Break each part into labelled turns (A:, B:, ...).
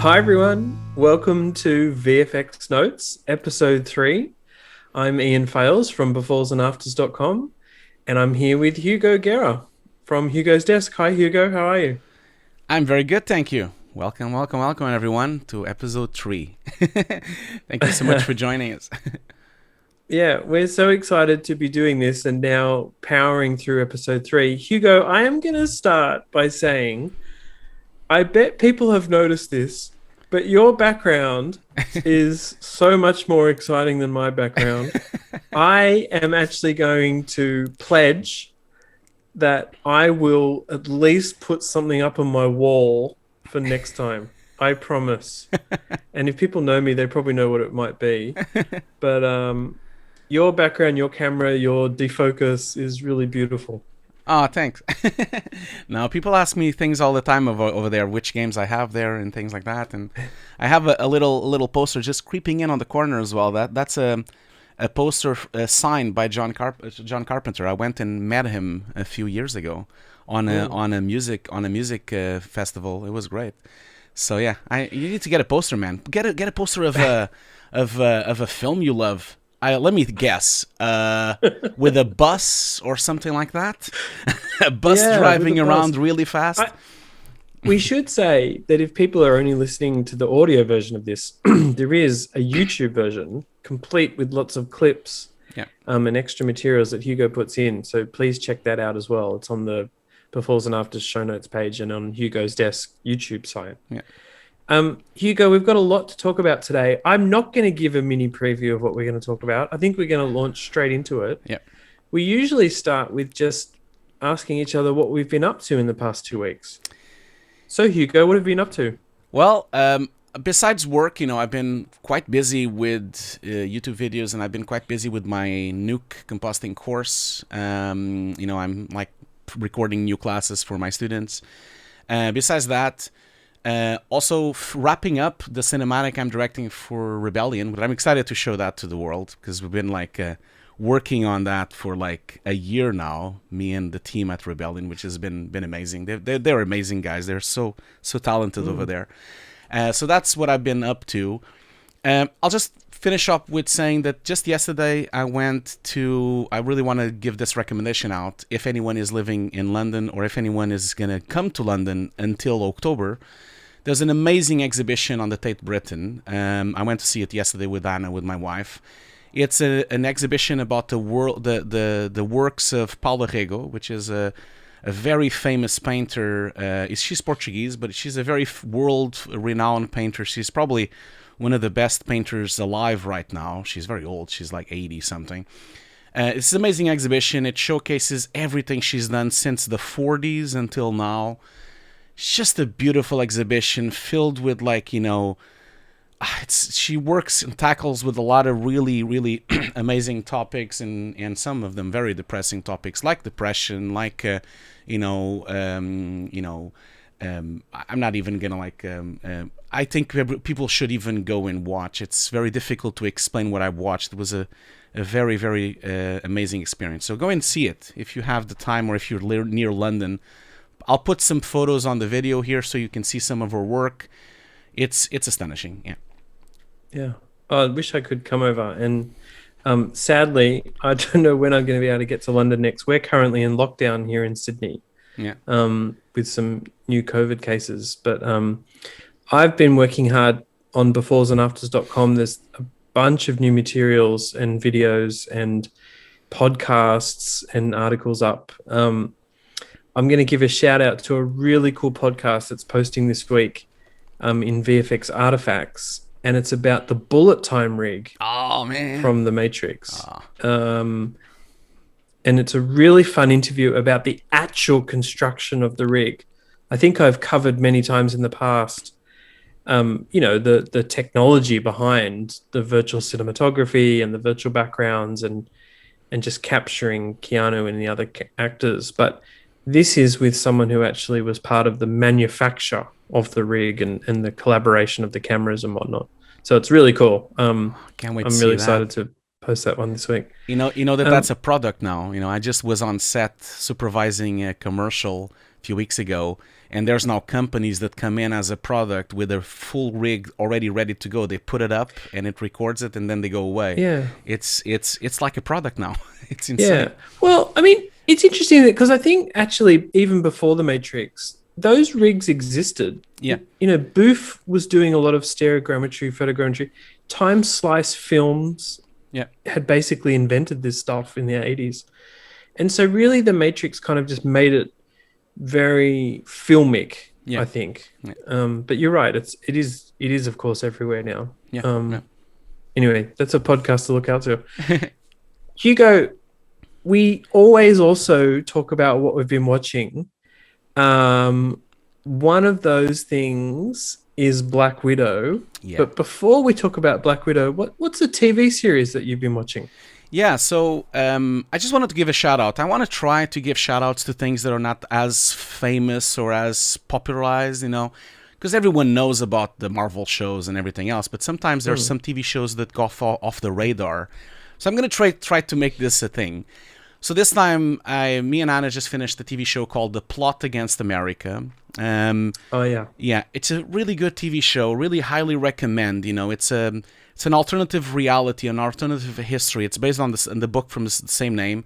A: Hi everyone, welcome to VFX Notes, episode 3. I'm Ian Fales from beforesanafters.com and I'm here with Hugo Guerra from Hugo's Desk. Hi Hugo, how are you?
B: I'm very good, thank you. Welcome everyone to episode 3. Thank you so much for joining us.
A: Yeah, we're so excited to be doing this and now powering through episode 3. Hugo, I am going to start by saying, I bet people have noticed this, but your background is so much more exciting than my background. I am actually going to pledge that I will at least put something up on my wall for next time. I promise. And if people know me, they probably know what it might be. But your background, your camera, your defocus is really beautiful.
B: Oh, thanks. Now, people ask me things all the time over there, which games I have there and things like that. And I have a little poster just creeping in on the corner as well. That's a poster signed by John Carpenter. I went and met him a few years ago on a music festival. It was great. So yeah, you need to get a poster, man. Get a poster of a film you love. Let me guess, with a bus or something like that. A bus driving around really fast.
A: We should say that if people are only listening to the audio version of this, there is a YouTube version complete with lots of clips and extra materials that Hugo puts in. So please check that out as well. It's on the Befores and Afters show notes page and on Hugo's Desk YouTube site.
B: Yeah.
A: Hugo, we've got a lot to talk about today. I'm not going to give a mini preview of what we're going to talk about. I think we're going to launch straight into it.
B: Yeah.
A: We usually start with just asking each other what we've been up to in the past 2 weeks. So, Hugo, what have you been up to?
B: Well, besides work, I've been quite busy with YouTube videos, and I've been quite busy with my Nuke compositing course. I'm like recording new classes for my students. Besides that, also wrapping up the cinematic I'm directing for Rebellion, but I'm excited to show that to the world because we've been working on that for like a year now, me and the team at Rebellion, which has been amazing. They're amazing guys. They're so talented over there. So that's what I've been up to. I'll just finish up with saying that just yesterday I really want to give this recommendation out. If anyone is living in London or if anyone is going to come to London until October, there's an amazing exhibition on the Tate Britain. I went to see it yesterday with Anna, with my wife. It's an exhibition about the works of Paula Rego, which is a very famous painter. She's Portuguese, but she's a very world-renowned painter. She's probably one of the best painters alive right now. She's very old. She's like 80-something. It's an amazing exhibition. It showcases everything she's done since the 40s until now. It's just a beautiful exhibition filled with she works and tackles with a lot of really, really amazing topics and some of them very depressing topics like depression, I'm not even gonna I think people should even go and watch. It's very difficult to explain what I've watched. It was a very, very amazing experience. So go and see it if you have the time or if you're near London. I'll put some photos on the video here so you can see some of her work. It's astonishing. Yeah.
A: Yeah. I wish I could come over. And sadly, I don't know when I'm going to be able to get to London next. We're currently in lockdown here in Sydney.
B: Yeah.
A: With some new COVID cases. But I've been working hard on beforesanafters.com. There's a bunch of new materials and videos and podcasts and articles up. I'm going to give a shout out to a really cool podcast that's posting this week in VFX Artifacts. And it's about the bullet time rig from The Matrix. And it's a really fun interview about the actual construction of the rig. I think I've covered many times in the past, the technology behind the virtual cinematography and the virtual backgrounds and just capturing Keanu and the other actors. But this is with someone who actually was part of the manufacture of the rig and the collaboration of the cameras and whatnot. So it's really cool.
B: Can't wait.
A: I'm really excited to post that one this week.
B: That's a product now. I just was on set supervising a commercial few weeks ago, and there's now companies that come in as a product with a full rig already ready to go. They put it up and it records it, and then they go away.
A: Yeah.
B: It's like a product now. It's insane.
A: Yeah. Well, I mean, it's interesting because I think actually even before the Matrix, those rigs existed.
B: Yeah.
A: You know, Booth was doing a lot of stereogrammetry, photogrammetry. Time Slice Films
B: Yeah.
A: had basically invented this stuff in the 80s. And so really the Matrix kind of just made it very filmic,
B: Yeah.
A: I think.
B: Yeah.
A: But you're right. It is of course everywhere now.
B: Yeah. Yeah.
A: Anyway, that's a podcast to look out to. Hugo, we always also talk about what we've been watching. One of those things is Black Widow.
B: Yeah.
A: But before we talk about Black Widow, what's a TV series that you've been watching?
B: Yeah, so I just wanted to give a shout out. I want to try to give shout outs to things that are not as famous or as popularized, you know, because everyone knows about the Marvel shows and everything else, but sometimes there are some TV shows that go off the radar. So I'm going to try to make this a thing. So this time, me and Anna just finished a TV show called The Plot Against America.
A: Oh, yeah.
B: Yeah, it's a really good TV show, really highly recommend. You know, it's an alternative reality, an alternative history. It's based on the book from the same name.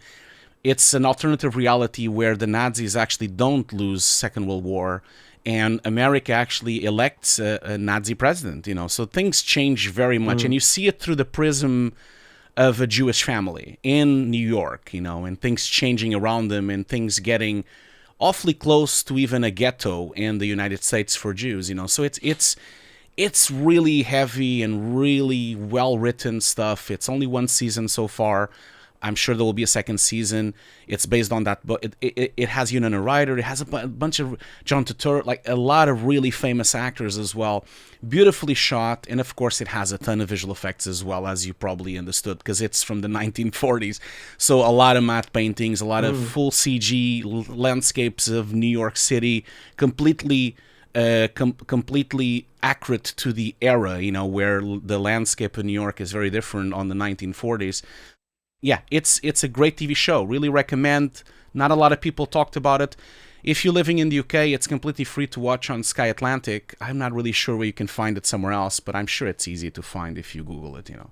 B: It's an alternative reality where the Nazis actually don't lose Second World War, and America actually elects a Nazi president, you know. So things change very much, and you see it through the prism of a Jewish family in New York, you know, and things changing around them and things getting awfully close to even a ghetto in the United States for Jews, you know. So it's really heavy and really well-written stuff. It's only one season so far. I'm sure there will be a second season. It's based on that book. It has Winona Ryder. It has a bunch of John Turturro, like a lot of really famous actors as well. Beautifully shot, and of course it has a ton of visual effects as well, as you probably understood, because it's from the 1940s. So a lot of matte paintings, a lot of full CG landscapes of New York City, completely accurate to the era, you know, where the landscape of New York is very different on the 1940s. Yeah, it's a great TV show. Really recommend. Not a lot of people talked about it. If you're living in the UK, it's completely free to watch on Sky Atlantic. I'm not really sure where you can find it somewhere else, but I'm sure it's easy to find if you Google it, you know.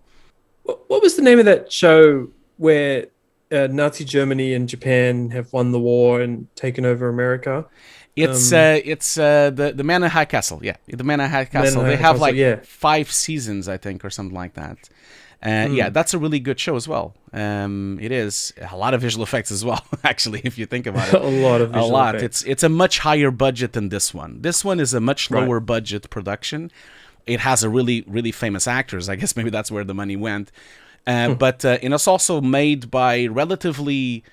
A: What was the name of that show where Nazi Germany and Japan have won the war and taken over America?
B: It's the Man in High Castle. Yeah, the Man in High Castle. They have like 5 seasons, I think, or something like that. Yeah, that's a really good show as well. It is a lot of visual effects as well, actually, if you think about it.
A: A lot of visual effects.
B: It's a much higher budget than this one. This one is a much lower budget production. It has a really, really famous actors. I guess maybe that's where the money went. But it's also made by relatively,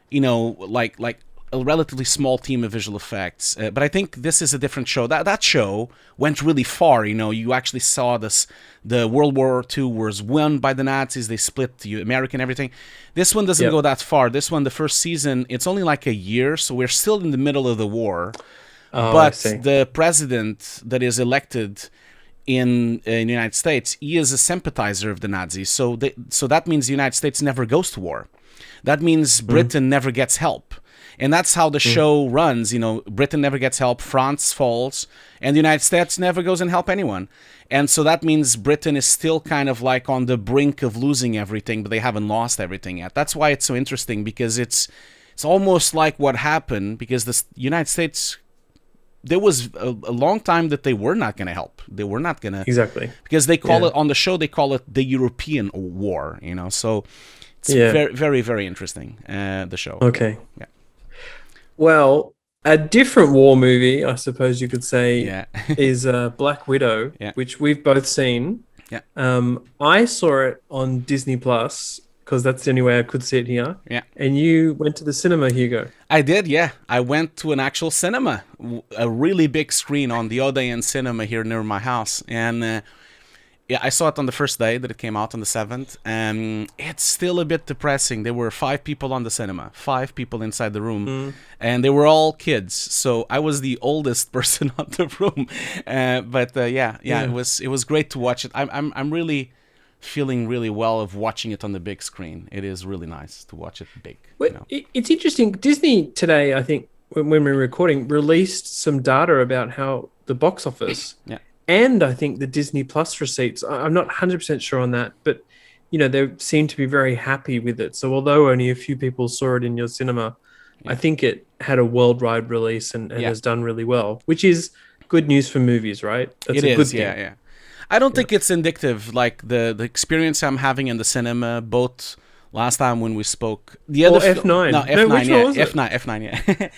B: you know, like a relatively small team of visual effects. But I think this is a different show. That show went really far. You know, you actually saw this. The World War II was won by the Nazis. They split the American everything. This one doesn't go that far. This one, the first season, it's only like a year, so we're still in the middle of the war. But the president that is elected in the United States, he is a sympathizer of the Nazis. So that means the United States never goes to war. That means Britain never gets help. And that's how the show runs. You know, Britain never gets help, France falls, and the United States never goes and help anyone. And so that means Britain is still kind of like on the brink of losing everything, but they haven't lost everything yet. That's why it's so interesting, because it's almost like what happened, because the United States, there was a long time that they were not going to help. They were not going to.
A: Exactly.
B: Because they call it, on the show, they call it the European War, you know. So it's very, very, very interesting, the show.
A: Okay.
B: Yeah.
A: Well, a different war movie, I suppose you could say, is Black Widow, which we've both seen.
B: Yeah.
A: I saw it on Disney Plus because that's the only way I could see it here.
B: Yeah.
A: And you went to the cinema, Hugo.
B: I did, yeah. I went to an actual cinema, a really big screen on the Odeon Cinema here near my house. And yeah, I saw it on the first day that it came out on the 7th. And it's still a bit depressing. There were 5 people on the cinema, 5 people inside the room. And they were all kids. So I was the oldest person on the room. It was great to watch it. I'm really feeling really well of watching it on the big screen. It is really nice to watch it big.
A: Well, it's interesting. Disney today, I think, when we were recording, released some data about how the box office
B: Yeah.
A: and I think the Disney Plus receipts. I'm not 100% sure on that, but they seem to be very happy with it. So although only a few people saw it in your cinema,
B: Yeah.
A: I think it had a worldwide release and
B: Yeah.
A: has done really well, which is good news for movies, right? That's
B: It
A: a good
B: is,
A: thing.
B: yeah. I don't think it's indicative, like the experience I'm having in the cinema, both last time when we spoke. The other
A: F9.
B: No, F9,
A: which
B: yeah.
A: one was it?
B: F9, yeah.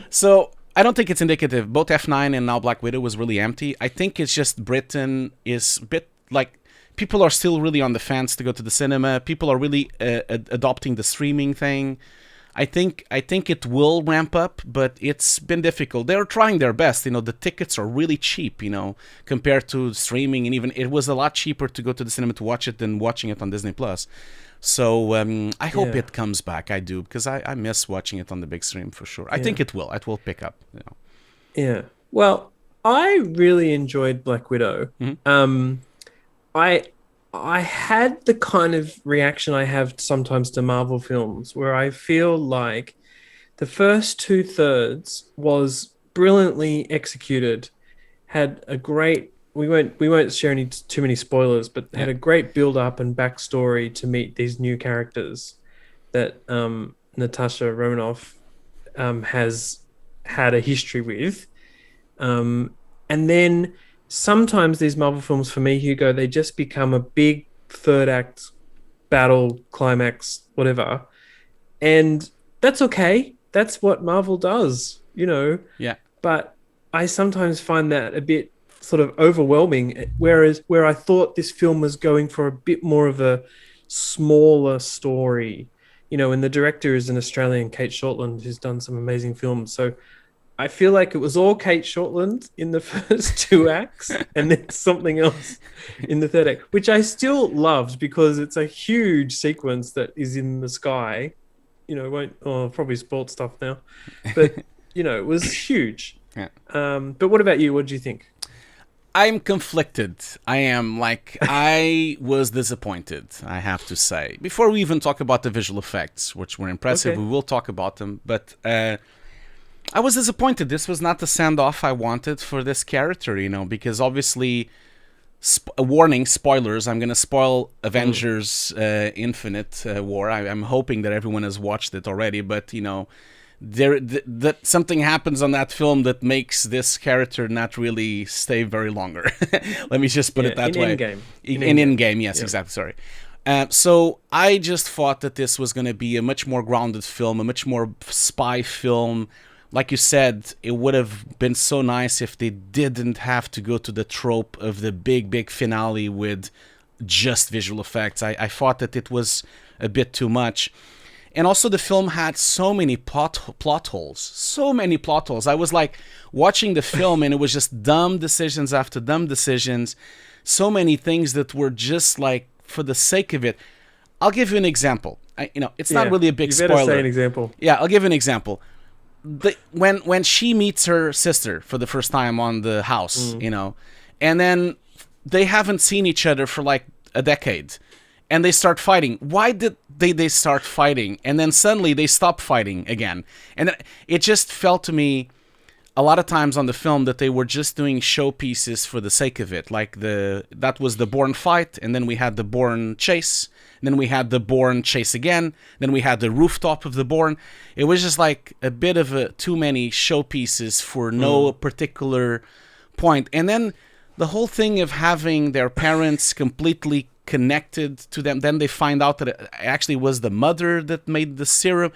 B: So I don't think it's indicative. Both F9 and now Black Widow was really empty. I think it's just Britain is a bit like people are still really on the fence to go to the cinema. People are really adopting the streaming thing. I think it will ramp up, but it's been difficult. They're trying their best. The tickets are really cheap, compared to streaming, and even it was a lot cheaper to go to the cinema to watch it than watching it on Disney Plus. So I hope it comes back. I do, because I miss watching it on the big screen for sure. I think it will. It will pick up.
A: Yeah. Well, I really enjoyed Black Widow.
B: Mm-hmm.
A: I had the kind of reaction I have sometimes to Marvel films where I feel like the first 2/3 was brilliantly executed, had a great we won't share any too many spoilers, but had a great build up and backstory to meet these new characters that Natasha Romanoff has had a history with. And then sometimes these Marvel films, for me, Hugo, they just become a big third act battle, climax, whatever. And that's okay. That's what Marvel does,
B: Yeah.
A: But I sometimes find that a bit sort of overwhelming, whereas where I thought this film was going for a bit more of a smaller story, and the director is an Australian, Kate Shortland, who's done some amazing films. So I feel like it was all Kate Shortland in the first 2 acts and then something else in the third act, which I still loved because it's a huge sequence that is in the sky. Probably spoiled stuff now, but it was huge.
B: Yeah.
A: But what about you? What do you think?
B: I'm conflicted. I was disappointed, I have to say. Before we even talk about the visual effects, which were impressive,
A: Okay.
B: we will talk about them, but I was disappointed. This was not the send-off I wanted for this character, because obviously, warning, spoilers, I'm going to spoil Avengers Infinite War. I'm hoping that everyone has watched it already, but, that something happens on that film that makes this character not really stay very longer. Let me just put it that way. In Endgame, yes, exactly, sorry. So I just thought that this was going to be a much more grounded film, a much more spy film. Like you said, it would have been so nice if they didn't have to go to the trope of the big finale with just visual effects. I thought that it was a bit too much. And also the film had so many plot holes. So many plot holes. I was like watching the film and it was just dumb decisions after dumb decisions. So many things that were just like for the sake of it. I'll give you an example. It's not really a big spoiler.
A: You better say an example.
B: Yeah, I'll give you an example. When she meets her sister for the first time on the house, and then they haven't seen each other for like a decade, and they start fighting. Why did they start fighting? And then suddenly they stop fighting again. And it just felt to me a lot of times on the film that they were just doing showpieces for the sake of it. Like that was the Bourne fight, and then we had the Bourne chase, and then we had the Bourne chase again, then we had the rooftop of the Bourne. It was just like a bit of too many showpieces for no particular point. And then the whole thing of having their parents completely connected to them, then they find out that it actually was the mother that made the serum.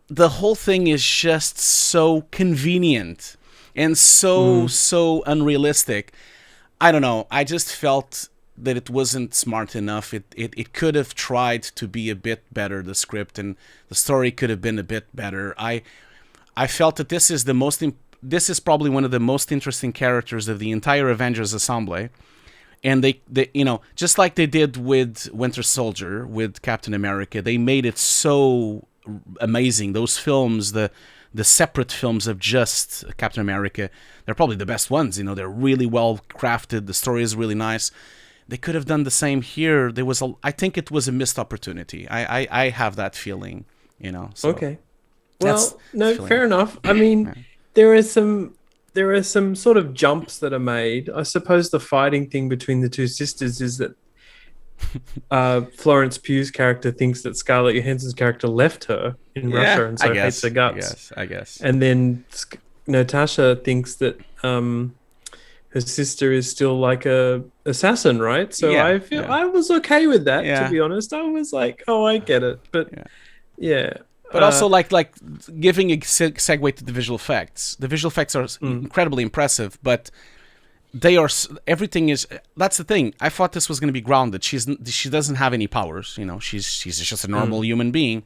B: The whole thing is just so convenient and so unrealistic. I don't know. I just felt that it wasn't smart enough. It could have tried to be a bit better, the script, and the story could have been a bit better. I felt that this is probably one of the most interesting characters of the entire Avengers Assemble. And they just like they did with Winter Soldier, with Captain America, they made it so amazing. Those films, the separate films of just Captain America, they're probably the best ones. They're really well crafted. The story is really nice. They could have done the same here. I think it was a missed opportunity. I have that feeling. So.
A: Okay.
B: That's
A: Well, no,
B: feeling.
A: fair enough. I
B: Yeah.
A: mean, there are some there are some sort of jumps that are made. I suppose the fighting thing between the two sisters is that Florence Pugh's character thinks that Scarlett Johansson's character left her in
B: Yeah,
A: Russia and so hates her guts.
B: I guess.
A: And then Natasha thinks that her sister is still like a assassin, right? So
B: Yeah,
A: I feel
B: yeah,
A: I was okay with that, to
B: yeah,
A: be honest. I was like, oh, I get it. But
B: yeah.
A: yeah,
B: But also, like giving a segue to the visual effects. The visual effects are
A: mm,
B: incredibly impressive, but they are everything is. That's the thing. I thought this was going to be grounded. She doesn't have any powers. You know, she's just a normal
A: mm,
B: human being.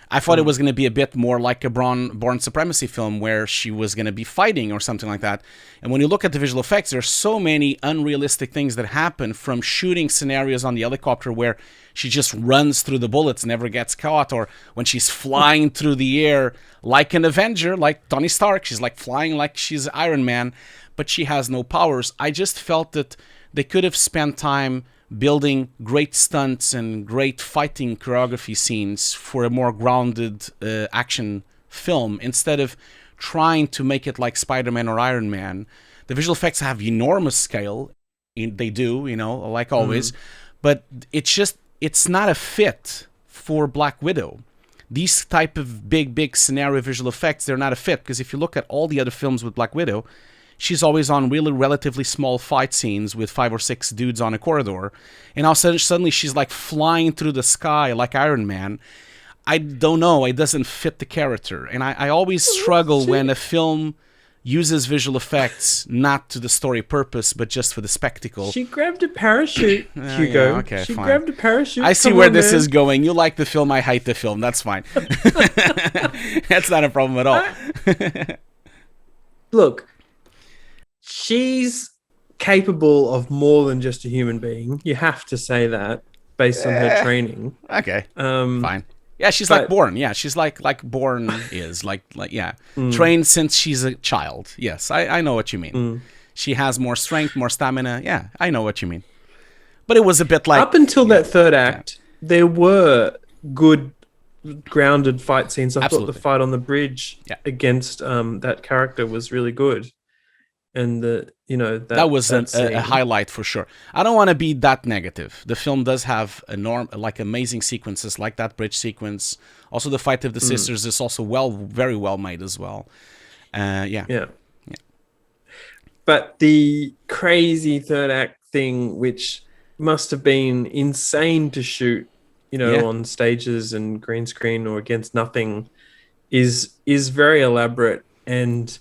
B: I thought it was going to be a bit more like a Bourne Supremacy film where she was going to be fighting or something like that. And when you look at the visual effects, there's so many unrealistic things that happen, from shooting scenarios on the helicopter where she just runs through the bullets, never gets caught, or when she's flying through the air like an Avenger, like Tony Stark. She's like flying like she's Iron Man, but she has no powers. I just felt that they could have spent time building great stunts and great fighting choreography scenes for a more grounded action film, instead of trying to make it like Spider-Man or Iron Man. The visual effects have enormous scale. They do, like always.
A: mm.
B: But it's not a fit for Black Widow. These type of big scenario visual effects, they're not a fit, because if you look at all the other films with Black Widow, she's always on really relatively small fight scenes with 5 or 6 dudes on a corridor. And all of a sudden, suddenly she's like flying through the sky like Iron Man. I don't know. It doesn't fit the character. And I always struggle when a film uses visual effects not to the story purpose, but just for the spectacle.
A: She grabbed a parachute, Hugo.
B: Yeah, okay,
A: she
B: fine.
A: grabbed a parachute.
B: I see
A: Come
B: where
A: on,
B: this
A: man.
B: is going. You like the film. I hate the film. That's fine. That's not a problem at all.
A: Look, she's capable of more than just a human being. You have to say that based on her training.
B: Okay,
A: Um,
B: fine. Yeah, she's
A: but-
B: like Bourne. Yeah, she's like Bourne is like yeah,
A: Mm.
B: trained since she's a child. Yes, I know what you mean.
A: Mm.
B: She has more strength, more stamina. Yeah, I know what you mean. But it was a bit like
A: Up until that third act, there were good grounded fight scenes. I
B: Absolutely.
A: thought the fight on the bridge against that character was really good. And
B: that was a highlight for sure. I don't want to be that negative. The film does have amazing sequences, like that bridge sequence. Also, the fight of the sisters is also very well made as well.
A: Yeah. But the crazy third act thing, which must have been insane to shoot, on stages and green screen or against nothing, is very elaborate. And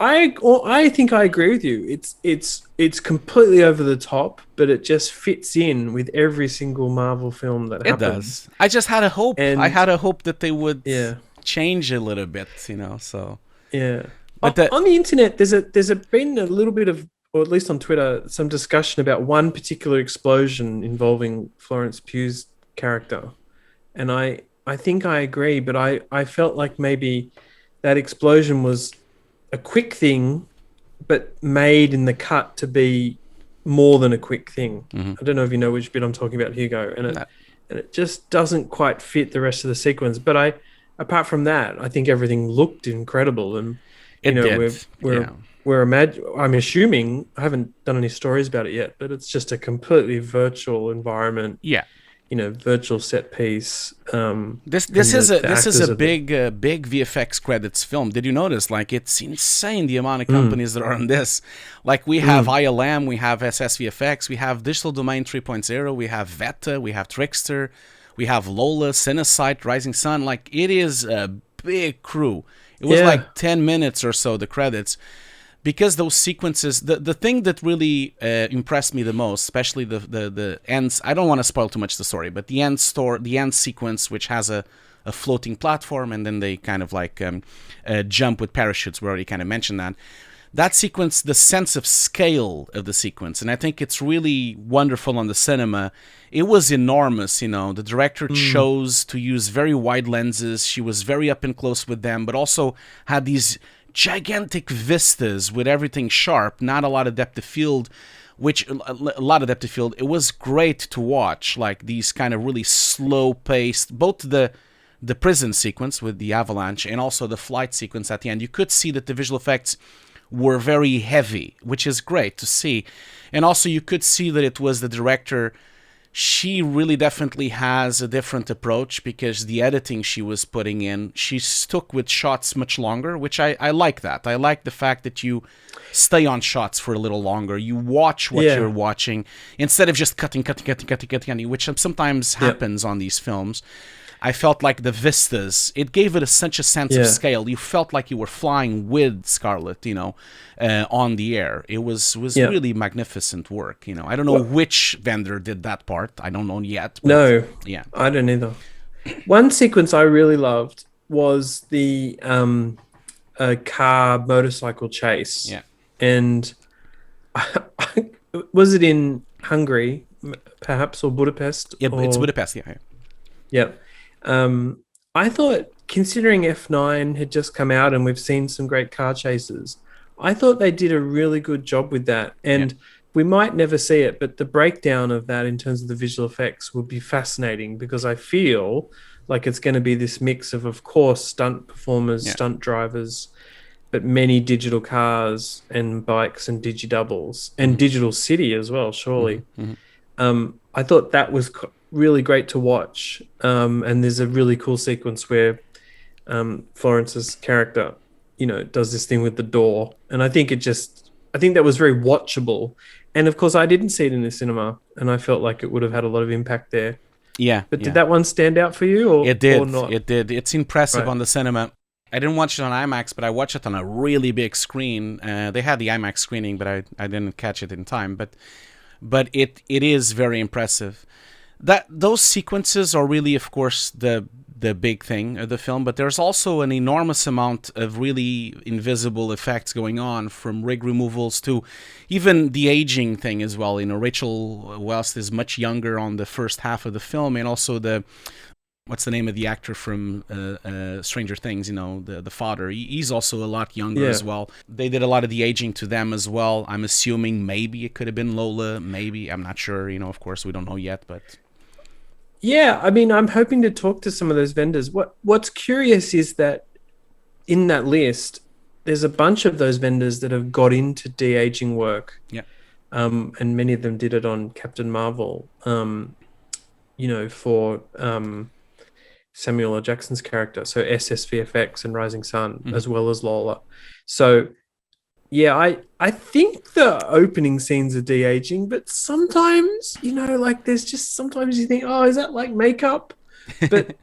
A: I think I agree with you. It's completely over the top, but it just fits in with every single Marvel film that happens.
B: It does. I just had a hope. I had a hope that they would change a little bit, So
A: yeah.
B: But
A: on the internet, there's been a little bit of, or at least on Twitter, some discussion about one particular explosion involving Florence Pugh's character, and I think I agree, but I felt like maybe that explosion was a quick thing, but made in the cut to be more than a quick thing.
B: Mm-hmm.
A: I don't know if you know which bit I'm talking about, Hugo, and it just doesn't quite fit the rest of the sequence. But apart from that, I think everything looked incredible, and I'm assuming, I haven't done any stories about it yet, but it's just a completely virtual environment.
B: Yeah.
A: Virtual set piece.
B: This is a big VFX credits film. Did you notice? Like, it's insane the amount of companies that are on this. Like, we have ILM, we have SSVFX, we have Digital Domain 3.0, we have Veta, we have Trickster, we have Lola, Cinesight, Rising Sun. Like, it is a big crew. It was like 10 minutes or so, the credits. Because those sequences, the thing that really impressed me the most, especially the ends, I don't want to spoil too much the story, but the end sequence, which has a floating platform, and then they kind of like jump with parachutes. We already kind of mentioned that. That sequence, the sense of scale of the sequence, and I think it's really wonderful on the cinema. It was enormous, The director chose to use very wide lenses. She was very up and close with them, but also had these gigantic vistas with everything sharp, not a lot of depth of field, It was great to watch, like these kind of really slow paced, both the the prison sequence with the avalanche and also the flight sequence at the end, you could see that the visual effects were very heavy, which is great to see. And also you could see that it was the director. She really definitely has a different approach, because the editing she was putting in, she stuck with shots much longer, which I like that. I like the fact that you stay on shots for a little longer. You watch what you're watching instead of just cutting, which sometimes happens on these films. I felt like the vistas, it gave it such a sense of scale. You felt like you were flying with Scarlett, on the air. It was really magnificent work. I don't know which vendor did that part. I don't know yet. But
A: no,
B: yeah,
A: I don't either. One sequence I really loved was the car motorcycle chase.
B: Yeah,
A: and was it in Hungary, perhaps, or Budapest?
B: yeah, it's Budapest. Yeah.
A: Yeah. I thought, considering F9 had just come out and we've seen some great car chases, I thought they did a really good job with that. And we might never see it, but the breakdown of that in terms of the visual effects would be fascinating, because I feel like it's going to be this mix of course, stunt performers, stunt drivers, but many digital cars and bikes and digidoubles and digital city as well, surely. I thought that was really great to watch. And there's a really cool sequence where Florence's character, does this thing with the door. And I think that was very watchable. And of course, I didn't see it in the cinema, and I felt like it would have had a lot of impact there.
B: Yeah.
A: But did that one stand out for you, or
B: it did?
A: Or not?
B: It did. It's impressive on the cinema. I didn't watch it on IMAX, but I watched it on a really big screen. They had the IMAX screening, but I didn't catch it in time. But it is very impressive. Those sequences are really, of course, the big thing of the film, but there's also an enormous amount of really invisible effects going on, from rig removals to even the aging thing as well. Rachel Weisz is much younger on the first half of the film, and also what's the name of the actor from Stranger Things, the father, he's also a lot younger as well. They did a lot of the aging to them as well. I'm assuming maybe it could have been Lola, maybe, I'm not sure, of course we don't know yet, but
A: yeah, I mean, I'm hoping to talk to some of those vendors. What's curious is that in that list, there's a bunch of those vendors that have got into de-aging work.
B: Yeah.
A: And many of them did it on Captain Marvel, for Samuel L. Jackson's character. So SSVFX and Rising Sun, as well as Lola. So yeah, I think the opening scenes are de-aging, but sometimes, there's just sometimes you think, oh, is that like makeup? But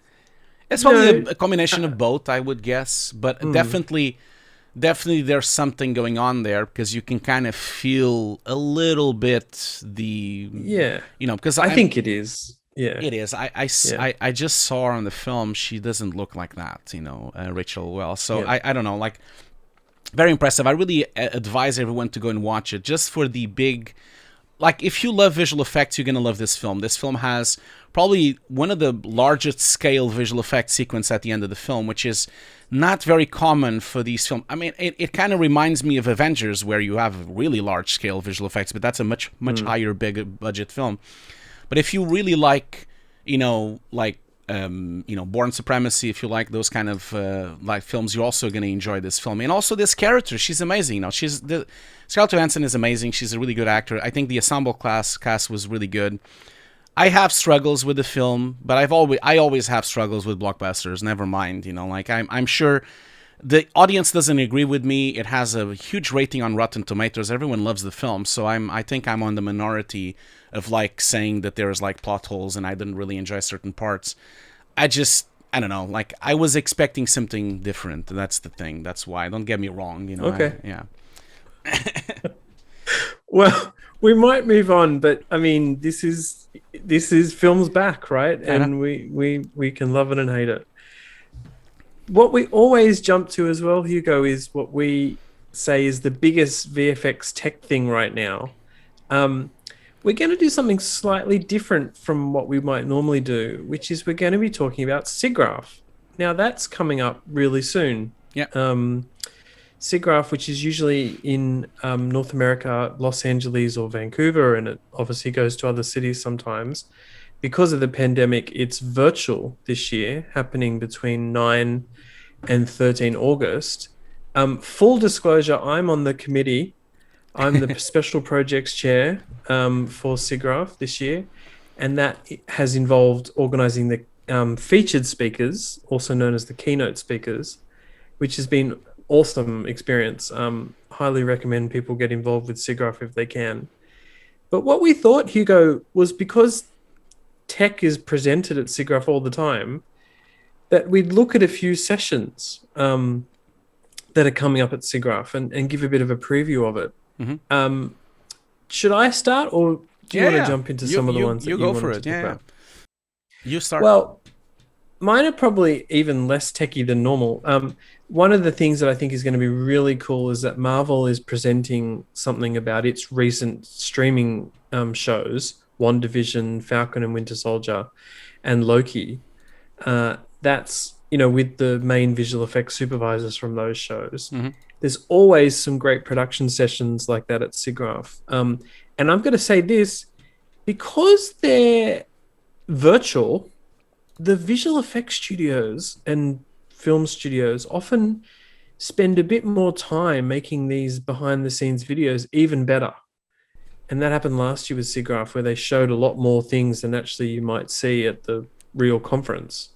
B: it's probably a combination of both, I would guess. But definitely there's something going on there, because you can kind of feel a little bit because
A: I think it is. Yeah,
B: it is. I just saw her on the film. She doesn't look like that, Rachel Weisz. So I don't know, very impressive. I really advise everyone to go and watch it, just for the big, if you love visual effects, you're going to love this film. This film has probably one of the largest scale visual effects sequence at the end of the film, which is not very common for these films. I mean, it kind of reminds me of Avengers, where you have really large scale visual effects, but that's a much higher, bigger budget film. But if you really like, Born Supremacy, if you like those kind of films, you're also going to enjoy this film. And also this character, she's amazing. Scarlett Johansson is amazing. She's a really good actor. I think the ensemble cast was really good. I have struggles with the film, but I always have struggles with blockbusters. Never mind, I'm sure the audience doesn't agree with me. It has a huge rating on Rotten Tomatoes. Everyone loves the film, so I think I'm on the minority of saying that there's plot holes and I didn't really enjoy certain parts. I don't know. I was expecting something different. That's the thing. That's why. Don't get me wrong.
A: Okay.
B: Yeah.
A: Well, we might move on, but I mean, this is film's back, right? And we can love it and hate it. What we always jump to as well, Hugo, is what we say is the biggest VFX tech thing right now. We're going to do something slightly different from what we might normally do, which is we're going to be talking about Siggraph. Now, that's coming up really soon.
B: Yeah.
A: Siggraph, which is usually in North America, Los Angeles or Vancouver, and it obviously goes to other cities sometimes. because of the pandemic, it's virtual this year, happening between 9 and 13 August. Full disclosure, I'm on the committee. I'm the special projects chair for Siggraph this year, and that has involved organizing the featured speakers, also known as the keynote speakers, which has been awesome experience. Highly recommend people get involved with Siggraph if they can. But what we thought, Hugo, was because tech is presented at Siggraph all the time, that we'd look at a few sessions that are coming up at Siggraph and give a bit of a preview of it.
B: Mm-hmm.
A: Should I start, or do you want to jump into some of the ones that you wanted to talk about?
B: You start.
A: Well, mine are probably even less techie than normal. One of the things that I think is going to be really cool is that Marvel is presenting something about its recent streaming shows, WandaVision, Falcon and Winter Soldier, and Loki. That's, with the main visual effects supervisors from those shows.
B: Mm-hmm.
A: There's always some great production sessions like that at Siggraph. And I'm going to say this, because they're virtual, the visual effects studios and film studios often spend a bit more time making these behind the scenes videos even better. And that happened last year with Siggraph, where they showed a lot more things than actually you might see at the real conference.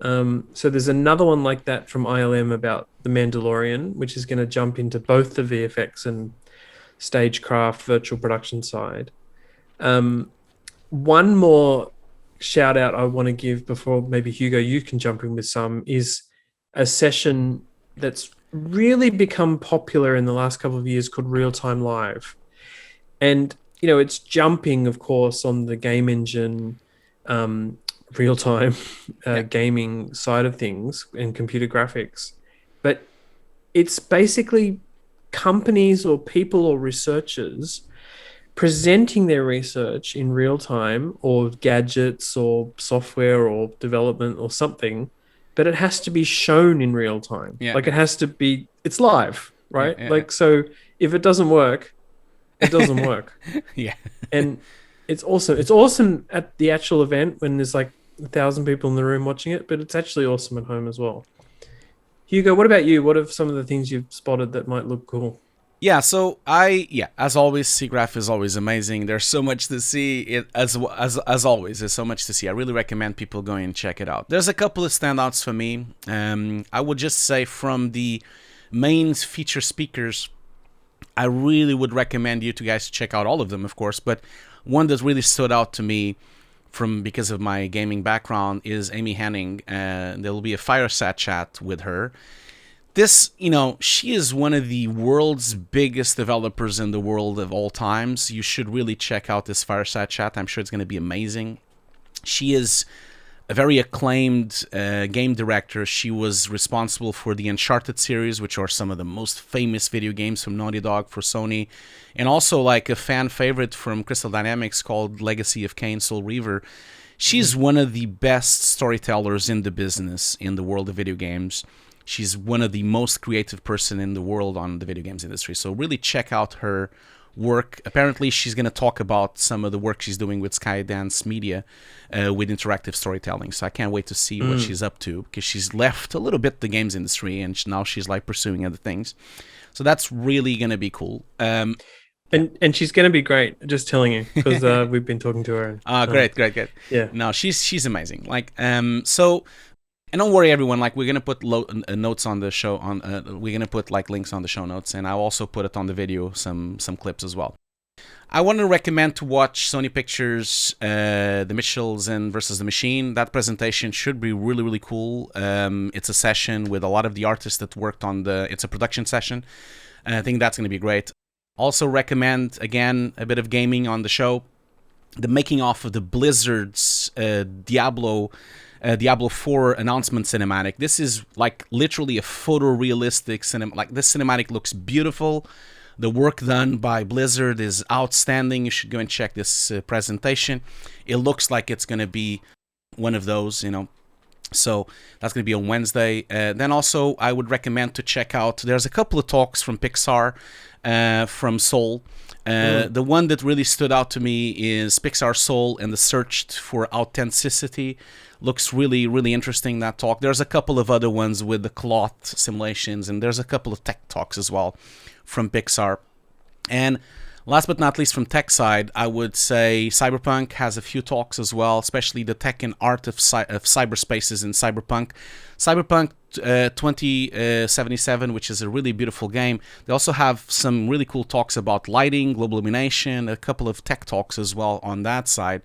A: So there's another one like that from ILM about The Mandalorian, which is going to jump into both the VFX and stagecraft virtual production side. One more shout out I want to give before maybe Hugo, you can jump in with some, is a session that's really become popular in the last couple of years called Real Time Live. And, it's jumping, of course, on the game engine, real-time gaming side of things and computer graphics. But it's basically companies or people or researchers presenting their research in real time, or gadgets or software or development or something, but it has to be shown in real time. Like it has to be, it's live, right? So if it doesn't work, it doesn't work. And it's awesome at the actual event when there's like 1,000 people in the room watching it, but it's actually awesome at home as well. Hugo, what about you? What are some of the things you've spotted that might look cool?
B: So as always, Siggraph is always amazing. There's so much to see. As always, there's so much to see. I really recommend people going and check it out. There's a couple of standouts for me. I would just say from the main feature speakers, I really would recommend you guys check out all of them, of course. But one that really stood out to me because of my gaming background is Amy Hennig. There will be a fireside chat with her. This, she is one of the world's biggest developers in the world of all times. You should really check out this fireside chat. I'm sure it's going to be amazing. She is a very acclaimed game director. She was responsible for the Uncharted series, which are some of the most famous video games from Naughty Dog for Sony, and also like a fan favorite from Crystal Dynamics called Legacy of Kain, Soul Reaver. She's one of the best storytellers in the business, in the world of video games. She's one of the most creative person in the world on the video games industry. So really check out her work. Apparently, she's going to talk about some of the work she's doing with Skydance Media with interactive storytelling. So I can't wait to see what she's up to, because she's left a little bit the games industry and now she's like pursuing other things. So that's really going to be cool. And
A: she's going to be great, just telling you, because we've been talking to her.
B: Great.
A: Yeah.
B: No, she's amazing. And don't worry, everyone. Like, we're gonna put notes on the show. We're gonna put like links on the show notes, and I'll also put it on the video, some clips as well. I want to recommend to watch Sony Pictures, The Mitchells and versus the Machine. That presentation should be really, really cool. It's a session with a lot of the artists that worked on it's a production session. And I think that's gonna be great. Also recommend again a bit of gaming on the show. The making of the Blizzard's Diablo 4 announcement cinematic. This is like literally a photorealistic cinema. Like, this cinematic looks beautiful. The work done by Blizzard is outstanding. You should go and check this presentation. It looks like it's going to be one of those, So that's going to be on Wednesday. Then also, I would recommend to check out, there's a couple of talks from Pixar, from Seoul. The one that really stood out to me is Pixar Seoul and the Search for Authenticity. Looks really, really interesting, that talk. There's a couple of other ones with the cloth simulations, and there's a couple of tech talks as well from Pixar. And last but not least, from tech side, I would say Cyberpunk has a few talks as well, especially the tech and art of cyberspaces in Cyberpunk. Cyberpunk 2077, which is a really beautiful game. They also have some really cool talks about lighting, global illumination, a couple of tech talks as well on that side.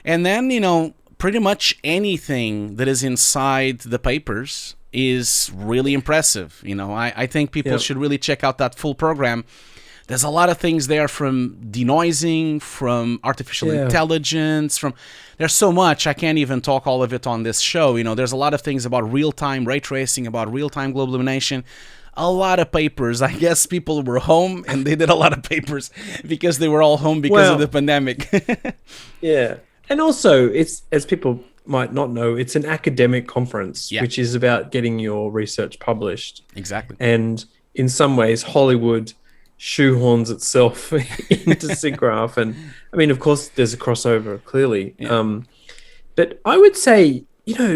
B: And then, pretty much anything that is inside the papers is really impressive. I think people should really check out that full program. There's a lot of things there, from denoising, from artificial intelligence, there's so much. I can't even talk all of it on this show. There's a lot of things about real-time ray tracing, about real-time global illumination. A lot of papers. I guess people were home and they did a lot of papers because they were all home because of the pandemic.
A: Yeah. And also, it's, as people might not know, it's an academic conference, which is about getting your research published.
B: Exactly.
A: And in some ways, Hollywood shoehorns itself into Siggraph. And I mean, of course, there's a crossover, clearly. Yeah. But I would say,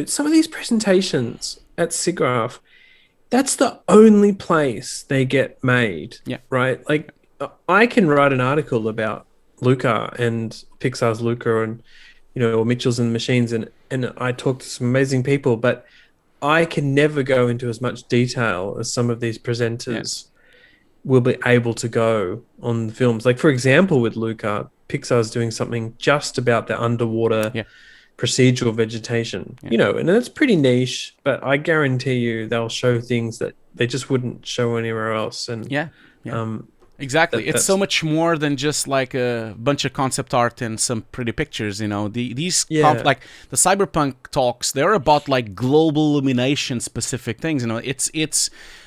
A: some of these presentations at Siggraph, that's the only place they get made, right? Like, I can write an article about Luca and Pixar's Luca and, or Mitchell's and the Machines, and I talk to some amazing people, but I can never go into as much detail as some of these presenters will be able to go on the films. Like, for example, with Luca, Pixar's doing something just about the underwater procedural vegetation, and it's pretty niche, but I guarantee you they'll show things that they just wouldn't show anywhere else. And
B: exactly. It's so much more than just like a bunch of concept art and some pretty pictures, like the Cyberpunk talks, they're about like global illumination specific things,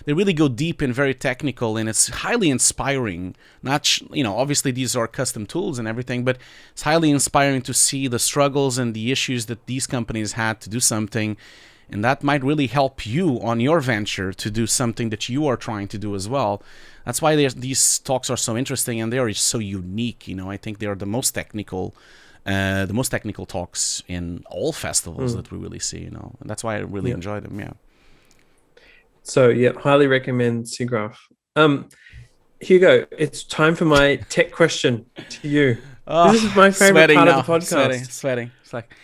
B: they really go deep and very technical, and it's highly inspiring. Obviously these are custom tools and everything, but it's highly inspiring to see the struggles and the issues that these companies had to do something. And that might really help you on your venture to do something that you are trying to do as well. That's why these talks are so interesting, and they are so unique. I think they are the most technical talks in all festivals that we really see. And that's why I really enjoy them. Yeah.
A: So highly recommend Siggraph. Hugo, it's time for my tech question to you. This is my favorite part of the podcast.
B: Sweating. It's like.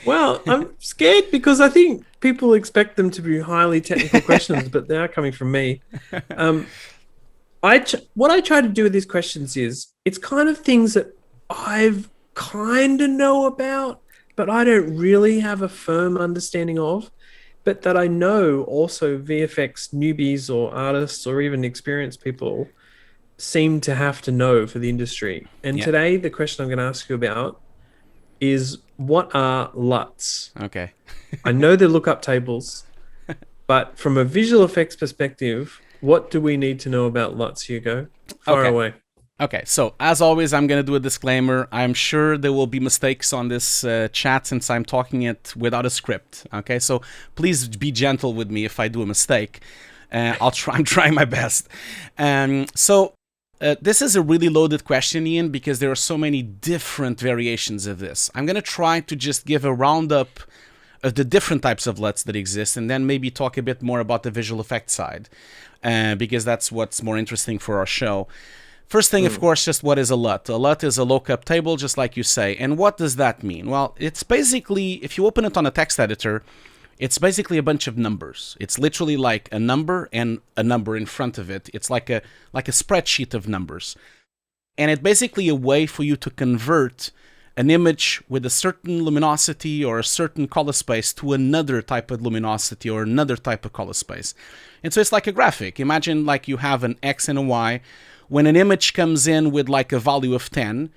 A: Well, I'm scared because I think people expect them to be highly technical questions, but they are coming from me. What I try to do with these questions is, it's kind of things that I've kind of know about, but I don't really have a firm understanding of, but that I know also VFX newbies or artists or even experienced people seem to have to know for the industry. And today, the question I'm going to ask you about is, what are LUTs?
B: Okay.
A: I know they're lookup tables, but from a visual effects perspective, what do we need to know about LUTs, Hugo? Far away.
B: Okay, so as always, I'm going to do a disclaimer. I'm sure there will be mistakes on this chat since I'm talking it without a script. Okay, so please be gentle with me if I do a mistake. I'm trying my best. This is a really loaded question, Ian, because there are so many different variations of this. I'm going to try to just give a roundup of the different types of LUTs that exist, and then maybe talk a bit more about the visual effects side, because that's what's more interesting for our show. First thing, of course, just what is a LUT? A LUT is a lookup table, just like you say. And what does that mean? Well, it's basically, if you open it on a text editor, it's basically a bunch of numbers. It's literally like a number and a number in front of it. It's like a spreadsheet of numbers. And it's basically a way for you to convert an image with a certain luminosity or a certain color space to another type of luminosity or another type of color space. And so it's like a graphic. Imagine like you have an X and a Y. When an image comes in with like a value of 10,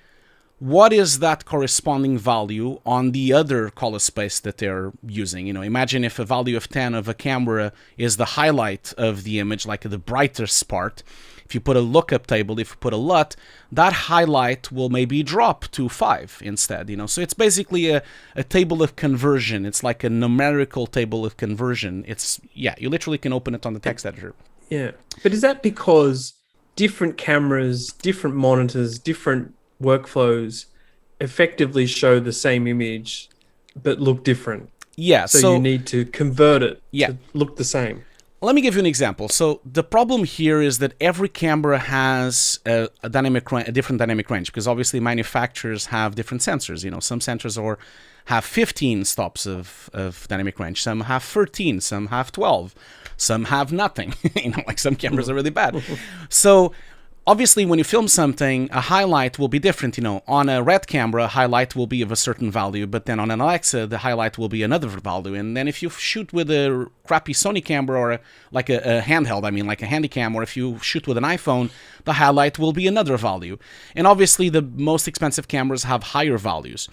B: what is that corresponding value on the other color space that they're using? Imagine if a value of 10 of a camera is the highlight of the image, like the brightest part. If you put a lookup table, if you put a LUT, that highlight will maybe drop to 5 instead. So it's basically a table of conversion. It's like a numerical table of conversion. You literally can open it on the text editor.
A: Yeah. But is that because different cameras, different monitors, different workflows effectively show the same image but look different?
B: Yeah.
A: So you need to convert it to look the same.
B: Let me give you an example. So the problem here is that every camera has a different dynamic range, because obviously manufacturers have different sensors. Some sensors have 15 stops of dynamic range. Some have 13. Some have 12. Some have nothing. Like some cameras are really bad. So obviously, when you film something, a highlight will be different. On a Red camera, a highlight will be of a certain value, but then on an Alexa, the highlight will be another value. And then if you shoot with a crappy Sony camera or like a handheld, like a Handycam, or if you shoot with an iPhone, the highlight will be another value. And obviously, the most expensive cameras have higher values.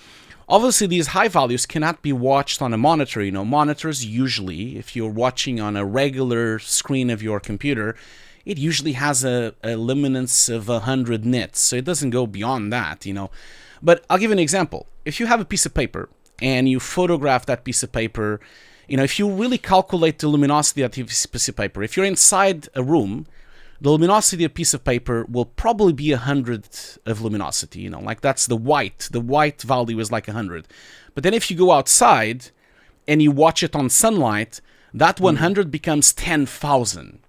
B: Obviously, these high values cannot be watched on a monitor. Monitors usually, if you're watching on a regular screen of your computer, it usually has a luminance of 100 nits, so it doesn't go beyond that, But I'll give you an example. If you have a piece of paper and you photograph that piece of paper, if you really calculate the luminosity of that piece of paper, if you're inside a room, the luminosity of a piece of paper will probably be 100 of luminosity, like that's the white. The white value is like 100. But then if you go outside and you watch it on sunlight, that 100 becomes 10,000.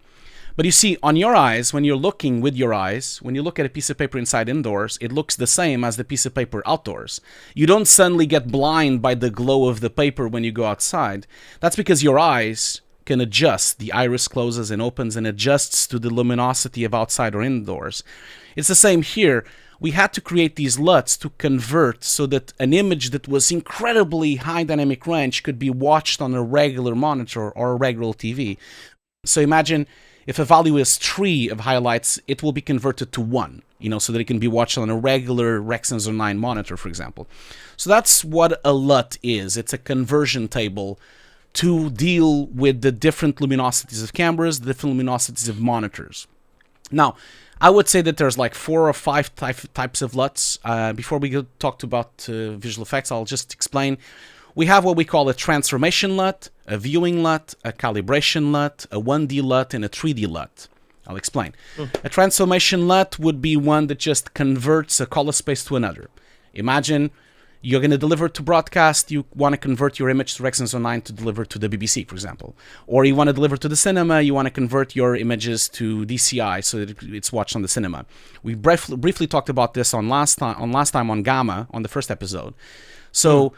B: But you see, on your eyes, when you're looking with your eyes, when you look at a piece of paper inside indoors, it looks the same as the piece of paper outdoors. You don't suddenly get blind by the glow of the paper when you go outside. That's because your eyes can adjust. The iris closes and opens and adjusts to the luminosity of outside or indoors. It's the same here. We had to create these LUTs to convert so that an image that was incredibly high dynamic range could be watched on a regular monitor or a regular TV. So imagine if a value is 3 of highlights, it will be converted to 1, so that it can be watched on a regular Rec Sensor 9 monitor, for example. So that's what a LUT is. It's a conversion table to deal with the different luminosities of cameras, the different luminosities of monitors. Now, I would say that there's like 4 or 5 types of LUTs. Before we go talk about visual effects, I'll just explain. We have what we call a transformation LUT, a viewing LUT, a calibration LUT, a 1D LUT, and a 3D LUT. I'll explain. A transformation LUT would be one that just converts a color space to another. Imagine you're going to deliver to broadcast, you want to convert your image to Rec Sensor 9 to deliver to the BBC, for example. Or you want to deliver to the cinema, you want to convert your images to DCI so that it's watched on the cinema. We briefly talked about this on last time on Gamma, on the first episode. So,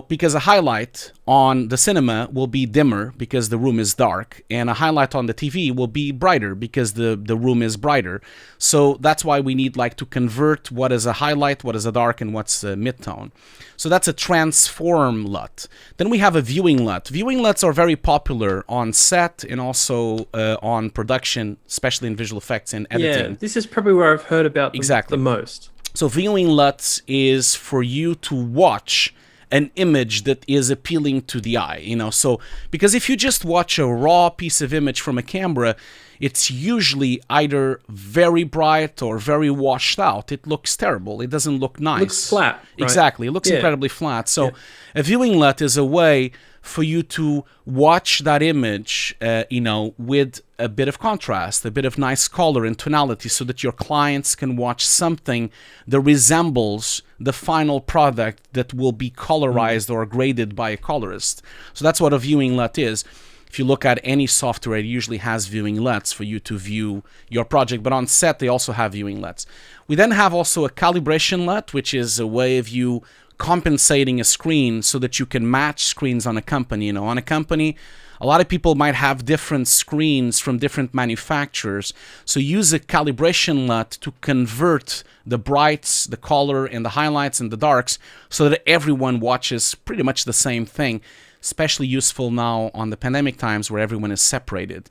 B: because a highlight on the cinema will be dimmer because the room is dark, and a highlight on the TV will be brighter because the room is brighter. So that's why we need to convert what is a highlight, what is a dark, and what's a midtone. So that's a transform LUT. Then we have a viewing LUT. Viewing LUTs are very popular on set and also on production, especially in visual effects and editing.
A: Yeah, this is probably where I've heard about them the most.
B: So viewing LUTs is for you to watch an image that is appealing to the eye, So because if you just watch a raw piece of image from a camera, it's usually either very bright or very washed out. It looks terrible. It doesn't look nice. It
A: looks flat. Right?
B: Exactly. It looks incredibly flat. So a viewing LUT is a way for you to watch that image, with a bit of contrast, a bit of nice color and tonality, so that your clients can watch something that resembles the final product that will be colorized or graded by a colorist. So that's what a viewing LUT is. If you look at any software, it usually has viewing LUTs for you to view your project, but on set they also have viewing LUTs. We then have also a calibration LUT, which is a way of you compensating a screen so that you can match screens on a company. On a company, a lot of people might have different screens from different manufacturers. So use a calibration LUT to convert the brights, the color, and the highlights and the darks so that everyone watches pretty much the same thing. Especially useful now on the pandemic times where everyone is separated.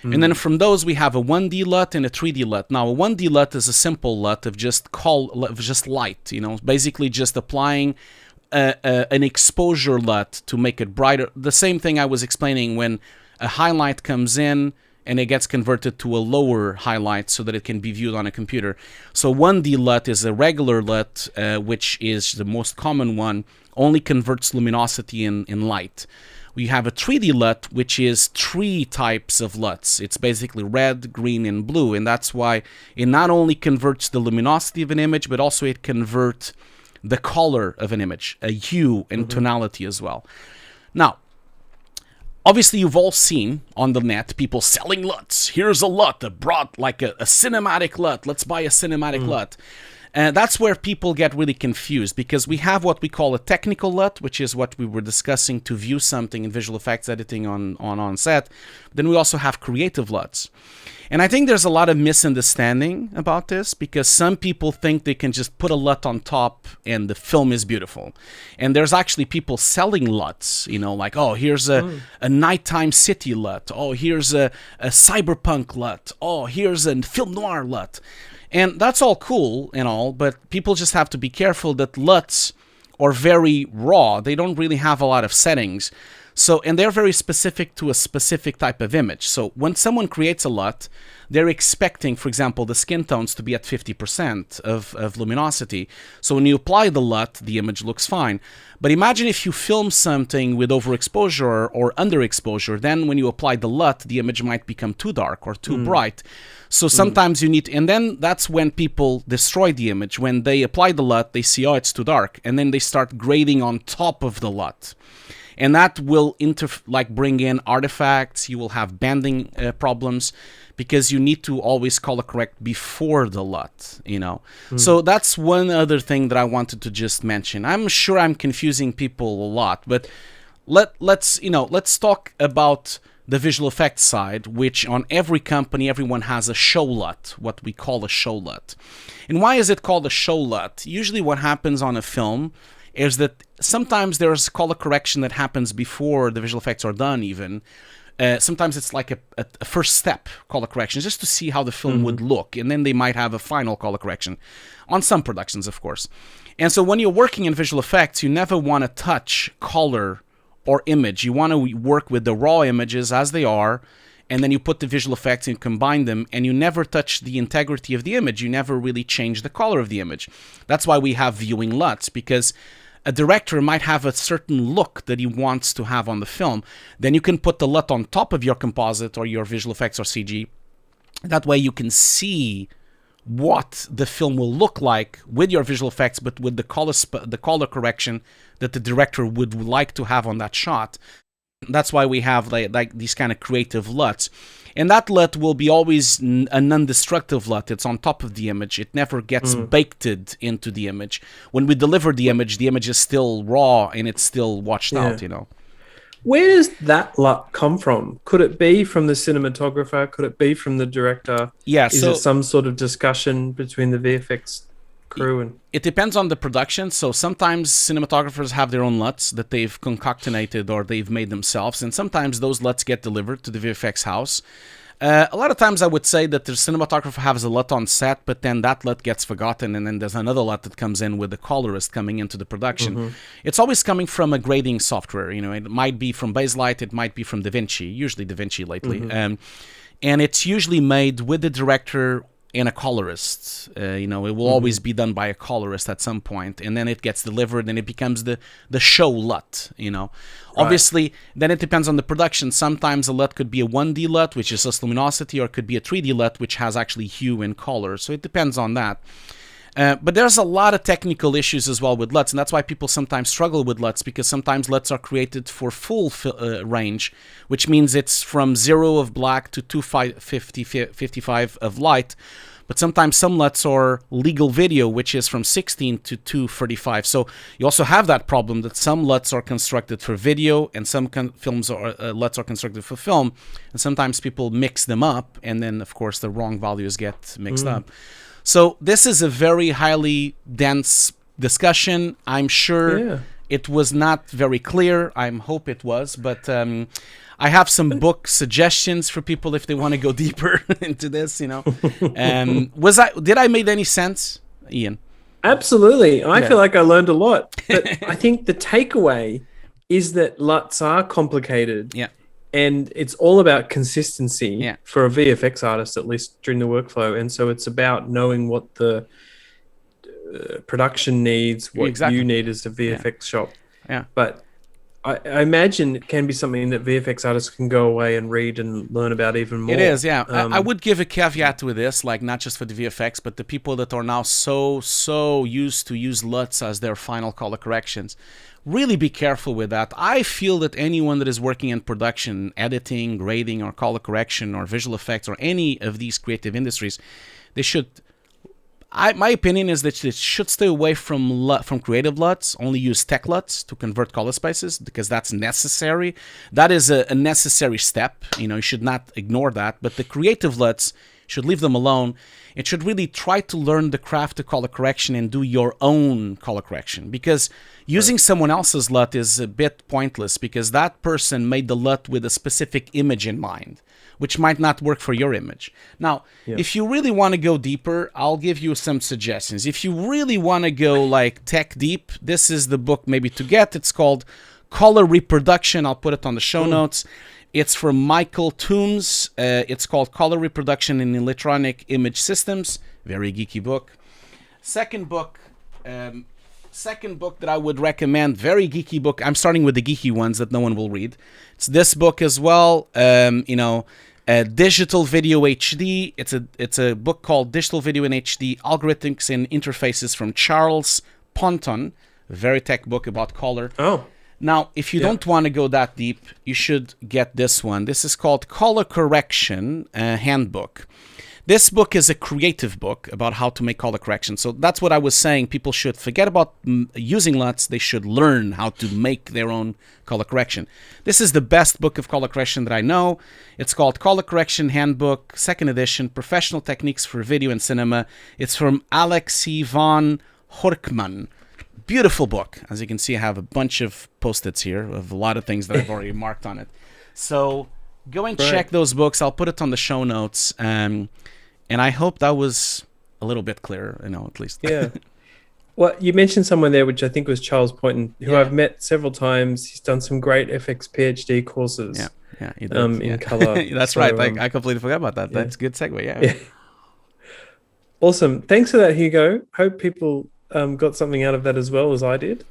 B: And then from those, we have a 1D LUT and a 3D LUT. Now, a 1D LUT is a simple LUT of just light, basically just applying an exposure LUT to make it brighter. The same thing I was explaining when a highlight comes in and it gets converted to a lower highlight so that it can be viewed on a computer. So 1D LUT is a regular LUT, which is the most common one, only converts luminosity in light. We have a 3D LUT, which is 3 types of LUTs. It's basically red, green, and blue, and that's why it not only converts the luminosity of an image, but also it converts the color of an image, a hue and tonality as well. Now, obviously, you've all seen on the net people selling LUTs. Here's a LUT, a cinematic LUT. Let's buy a cinematic LUT. And that's where people get really confused, because we have what we call a technical LUT, which is what we were discussing to view something in visual effects editing on set. Then we also have creative LUTs. And I think there's a lot of misunderstanding about this, because some people think they can just put a LUT on top and the film is beautiful. And there's actually people selling LUTs, like, oh, here's a nighttime city LUT. Oh, here's a cyberpunk LUT. Oh, here's a film noir LUT. And that's all cool and all, but people just have to be careful that LUTs are very raw. They don't really have a lot of settings. And they're very specific to a specific type of image. So when someone creates a LUT, they're expecting, for example, the skin tones to be at 50% of luminosity. So when you apply the LUT, the image looks fine. But imagine if you film something with overexposure or underexposure, then when you apply the LUT, the image might become too dark or too bright. So sometimes you need, and then that's when people destroy the image. When they apply the LUT, they see, oh, it's too dark. And then they start grading on top of the LUT. And that will bring in artifacts. You will have banding problems, because you need to always color correct before the LUT, So that's one other thing that I wanted to just mention. I'm sure I'm confusing people a lot, but let's talk about the visual effects side, which on every company, everyone has a show LUT, what we call a show LUT. And why is it called a show LUT? Usually what happens on a film is that sometimes there's color correction that happens before the visual effects are done even. Sometimes it's like a first step color correction, just to see how the film would look, and then they might have a final color correction, on some productions, of course. And so when you're working in visual effects, you never want to touch color or image. You want to work with the raw images as they are, and then you put the visual effects and combine them, and you never touch the integrity of the image. You never really change the color of the image. That's why we have viewing LUTs, because a director might have a certain look that he wants to have on the film. Then you can put the LUT on top of your composite or your visual effects or CG. That way you can see what the film will look like with your visual effects, but with the color correction that the director would like to have on that shot. That's why we have like these kind of creative LUTs. And that LUT will be always a non-destructive LUT. It's on top of the image. It never gets baked into the image. When we deliver the image is still raw and it's still washed out,
A: Where does that LUT come from? Could it be from the cinematographer? Could it be from the director?
B: Yeah.
A: Is it some sort of discussion between the VFX crew? And
B: it depends on the production. So sometimes cinematographers have their own LUTs that they've concocted or they've made themselves, and sometimes those LUTs get delivered to the VFX house. A lot of times I would say that the cinematographer has a LUT on set, but then that LUT gets forgotten, and then there's another LUT that comes in with the colorist coming into the production. It's always coming from a grading software. It might be from Baselight, it might be from DaVinci, usually DaVinci lately. And it's usually made with the director and a colorist. It will always be done by a colorist at some point, and then it gets delivered and it becomes the show LUT, Obviously, then it depends on the production. Sometimes a LUT could be a 1D LUT, which is just luminosity, or it could be a 3D LUT, which has actually hue and color. So it depends on that. But there's a lot of technical issues as well with LUTs, and that's why people sometimes struggle with LUTs, because sometimes LUTs are created for full range, which means it's from 0 of black to 255 of light. But sometimes some LUTs are legal video, which is from 16 to 235. So you also have that problem that some LUTs are constructed for video and some LUTs are constructed for film. And sometimes people mix them up, and then, of course, the wrong values get mixed up. So this is a very highly dense discussion. I'm sure it was not very clear. I hope it was, but I have some book suggestions for people if they want to go deeper into this. Did I make any sense, Ian?
A: Absolutely. I feel like I learned a lot. But I think the takeaway is that LUTs are complicated.
B: Yeah.
A: And it's all about consistency for a VFX artist, at least during the workflow. And so it's about knowing what the production needs, what you need as a VFX shop.
B: Yeah.
A: But I imagine it can be something that VFX artists can go away and read and learn about even more.
B: It is, yeah. I would give a caveat with this, like not just for the VFX, but the people that are now so used to use LUTs as their final color corrections. Really be careful with that. I feel that anyone that is working in production, editing, grading, or color correction, or visual effects, or any of these creative industries, they should... my opinion is that it should stay away from creative LUTs, only use tech LUTs to convert color spaces, because that's necessary. That is a necessary step. You should not ignore that. But the creative LUTs, should leave them alone. It should really try to learn the craft of color correction and do your own color correction, because using someone else's LUT is a bit pointless, because that person made the LUT with a specific image in mind, which might not work for your image. Now, if you really want to go deeper, I'll give you some suggestions. If you really want to go like tech deep, this is the book maybe to get. It's called Color Reproduction. I'll put it on the show notes. It's from Michael Tooms. It's called Color Reproduction in Electronic Image Systems. Very geeky book. Second book that I would recommend, very geeky book. I'm starting with the geeky ones that no one will read. It's this book as well. Digital Video HD. It's a book called Digital Video in HD: Algorithms and Interfaces from Charles Poynton. A very tech book about color.
A: Oh.
B: Now, if you don't want to go that deep, you should get this one. This is called Color Correction Handbook. This book is a creative book about how to make color correction. So that's what I was saying. People should forget about using LUTs. They should learn how to make their own color correction. This is the best book of color correction that I know. It's called Color Correction Handbook, 2nd edition, Professional Techniques for Video and Cinema. It's from Alexis von Hurkman. Beautiful book. As you can see, I have a bunch of post-its here of a lot of things that I've already marked on it. So go and check those books. I'll put it on the show notes. And I hope that was a little bit clearer, at least.
A: Yeah. Well, you mentioned someone there, which I think was Charles Poynton, who I've met several times. He's done some great FX PhD courses.
B: Yeah, he did.
A: In color.
B: That's right. I completely forgot about that. That's a good segue. Yeah.
A: Awesome. Thanks for that, Hugo. Hope people got something out of that as well as I did.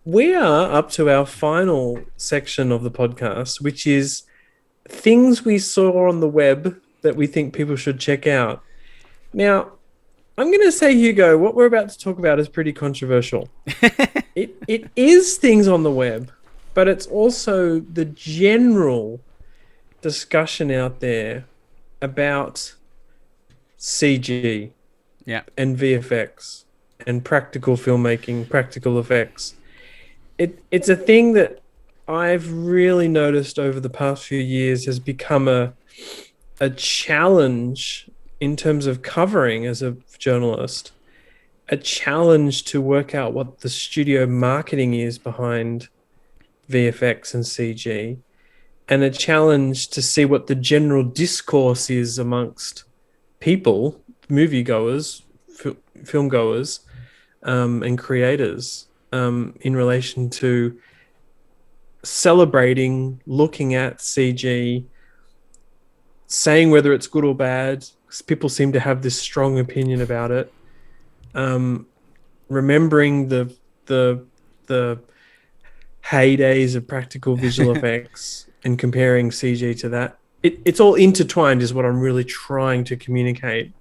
A: We are up to our final section of the podcast, which is things we saw on the web that we think people should check out. Now, I'm going to say, Hugo, what we're about to talk about is pretty controversial. It is things on the web, but it's also the general discussion out there about CG and VFX and practical filmmaking, practical effects. It's a thing that I've really noticed over the past few years has become a challenge in terms of covering as a journalist, a challenge to work out what the studio marketing is behind VFX and CG, and a challenge to see what the general discourse is amongst people, moviegoers, filmgoers, and creators in relation to celebrating, looking at CG, saying whether it's good or bad. People seem to have this strong opinion about it. Remembering the heydays of practical visual effects and comparing CG to that. It's all intertwined is what I'm really trying to communicate.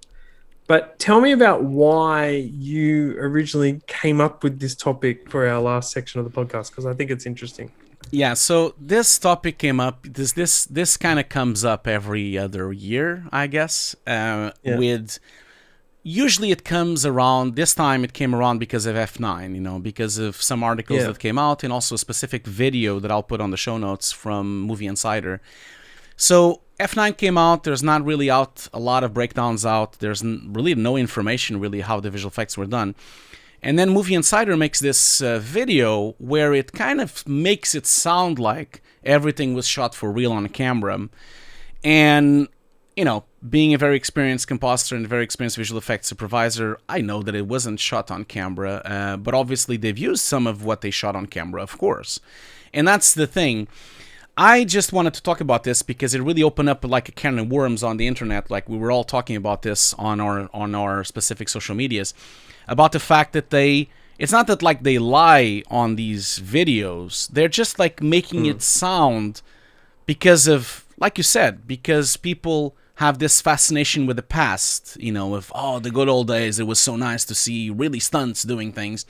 A: But tell me about why you originally came up with this topic for our last section of the podcast, because I think it's interesting.
B: Yeah, so this topic came up. This kind of comes up every other year, I guess. With usually it comes around. This time it came around because of F9, because of some articles that came out, and also a specific video that I'll put on the show notes from Movie Insider. So F9 came out. There's not really out a lot of breakdowns out. There's really no information really how the visual effects were done. And then Movie Insider makes this video where it kind of makes it sound like everything was shot for real on camera. And, you know, being a very experienced compositor and a very experienced visual effects supervisor, I know that it wasn't shot on camera, but obviously they've used some of what they shot on camera, of course. And that's the thing. I just wanted to talk about this because it really opened up like a can of worms on the internet. Like we were all talking about this on our specific social medias, about the fact that it's not that like they lie on these videos. They're just like making it sound because of, like you said, because people have this fascination with the past, you know, of, oh, the good old days, it was so nice to see really stunts doing things.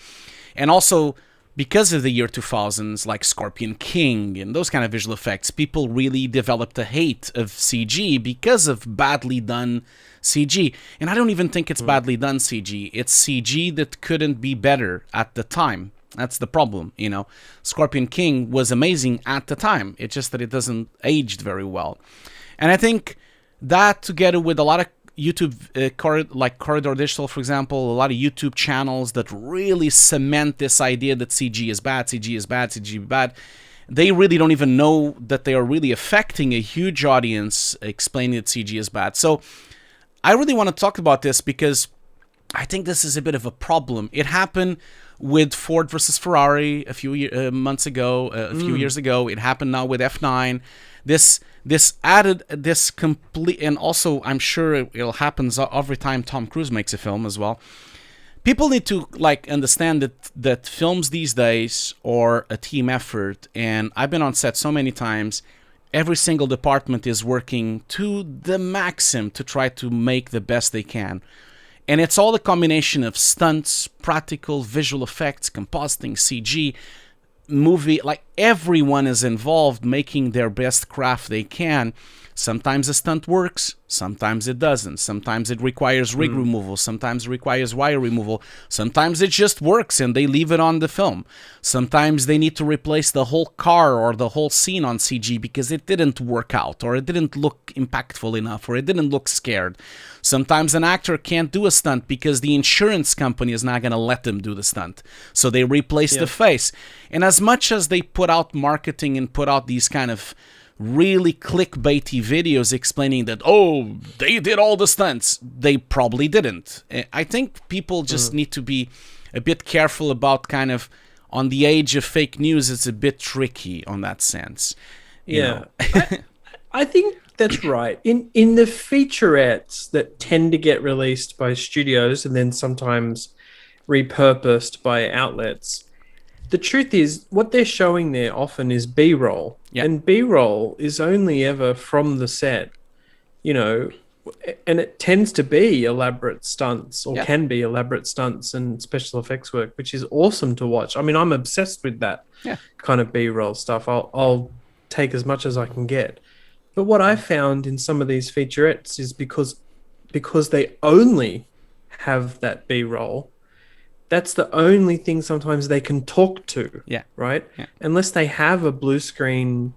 B: And also, because of the year 2000s, like Scorpion King and those kind of visual effects, people really developed a hate of CG because of badly done CG. And I don't even think it's badly done CG. It's CG that couldn't be better at the time. That's the problem, you know. Scorpion King was amazing at the time. It's just that it doesn't aged very well. And I think that, together with a lot of YouTube, like Corridor Digital, for example, a lot of YouTube channels that really cement this idea that CG is bad, CG is bad, CG is bad, they really don't even know that they are really affecting a huge audience explaining that CG is bad. So I really want to talk about this because I think this is a bit of a problem. It happened with Ford versus Ferrari a few months ago, a few years ago. It happened now with F9. This added this complete, and also I'm sure it'll happen every time Tom Cruise makes a film as well. People need to like understand that films these days are a team effort, and I've been on set so many times. Every single department is working to the maximum to try to make the best they can. And it's all a combination of stunts, practical, visual effects, compositing, CG, movie, like everyone is involved making their best craft they can. Sometimes a stunt works, sometimes it doesn't. Sometimes it requires rig removal, sometimes it requires wire removal. Sometimes it just works and they leave it on the film. Sometimes they need to replace the whole car or the whole scene on CG because it didn't work out, or it didn't look impactful enough, or it didn't look scared. Sometimes an actor can't do a stunt because the insurance company is not going to let them do the stunt. So they replace the face. And as much as they put out marketing and put out these kind of really clickbaity videos explaining that, oh, they did all the stunts, they probably didn't. I think people just need to be a bit careful about kind of, on the age of fake news, it's a bit tricky on that sense. You know?
A: I think that's right. In the featurettes that tend to get released by studios and then sometimes repurposed by outlets, the truth is what they're showing there often is B-roll. Yep. And B-roll is only ever from the set, you know, and it tends to be elaborate stunts, or can be elaborate stunts and special effects work, which is awesome to watch. I mean, I'm obsessed with that kind of B-roll stuff. I'll take as much as I can get. But what I found in some of these featurettes is because they only have that B-roll, that's the only thing sometimes they can talk to, right? Yeah. Unless they have a blue screen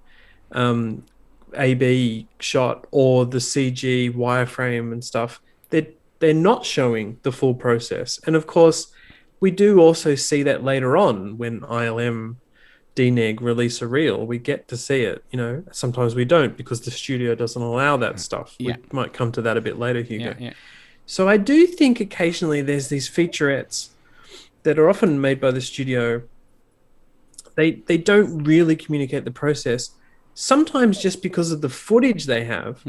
A: AB shot or the CG wireframe and stuff, they're not showing the full process. And of course, we do also see that later on when ILM, DNEG release a reel, we get to see it. You know, sometimes we don't because the studio doesn't allow that stuff. We might come to that a bit later, Hugo. So I do think occasionally there's these featurettes that are often made by the studio. They don't really communicate the process. Sometimes just because of the footage they have.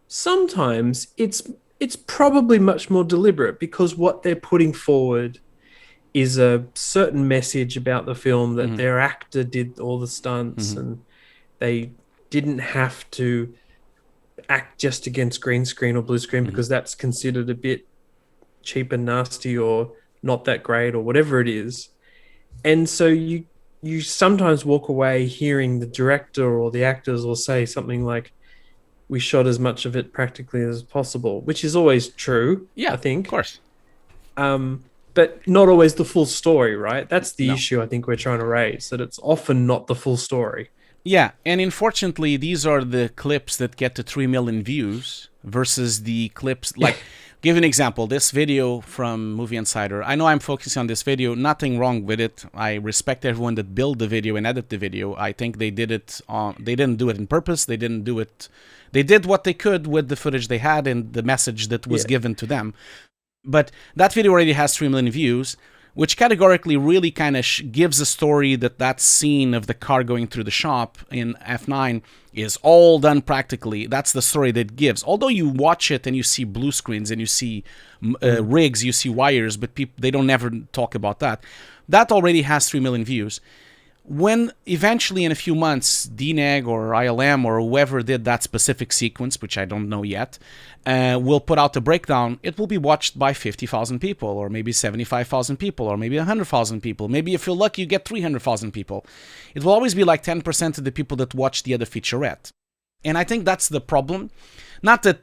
A: Sometimes it's probably much more deliberate because what they're putting forward is a certain message about the film, that their actor did all the stunts and they didn't have to act just against green screen or blue screen because that's considered a bit cheap and nasty or not that great or whatever it is. And so you sometimes walk away hearing the director or the actors will say something like, we shot as much of it practically as possible, which is always true, I think.
B: Of course.
A: But not always the full story, right? That's the issue I think we're trying to raise, that it's often not the full story.
B: Yeah, and unfortunately, these are the clips that get to 3 million views versus the clips, like, Give an example. This video from Movie Insider. I know I'm focusing on this video. Nothing wrong with it. I respect everyone that built the video and edit the video. I think they did it on. They didn't do it on purpose. They didn't do it. They did what they could with the footage they had and the message that was given to them. But that video already has 3 million views, which categorically really kind of gives a story that scene of the car going through the shop in F9 is all done practically. That's the story that gives. Although you watch it and you see blue screens and you see rigs, you see wires, but they don't never talk about that. That already has 3 million views. When eventually in a few months, DNEG or ILM or whoever did that specific sequence, which I don't know yet, will put out a breakdown, it will be watched by 50,000 people, or maybe 75,000 people, or maybe 100,000 people. Maybe if you're lucky, you get 300,000 people. It will always be like 10% of the people that watch the other featurette. And I think that's the problem. Not that,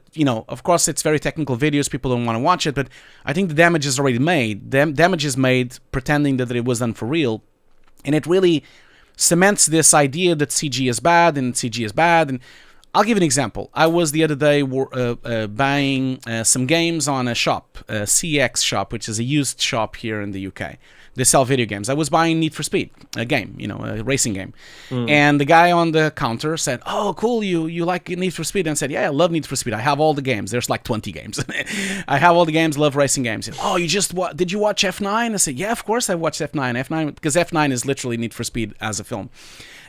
B: of course it's very technical videos, people don't want to watch it, but I think the damage is already made. Damage is made pretending that it was done for real. And it really cements this idea that CG is bad and CG is bad. And I'll give an example. I was the other day buying some games on a shop, a CX shop, which is a used shop here in the UK. They sell video games. I was buying Need for Speed, a game, a racing game. And the guy on the counter said, "Oh, cool, you like Need for Speed?" And I said, "Yeah, I love Need for Speed. I have all the games. There's like 20 games. I have all the games, love racing games." Said, "Oh, did you watch F9? I said, "Yeah, of course I watched F9. Because F9 is literally Need for Speed as a film."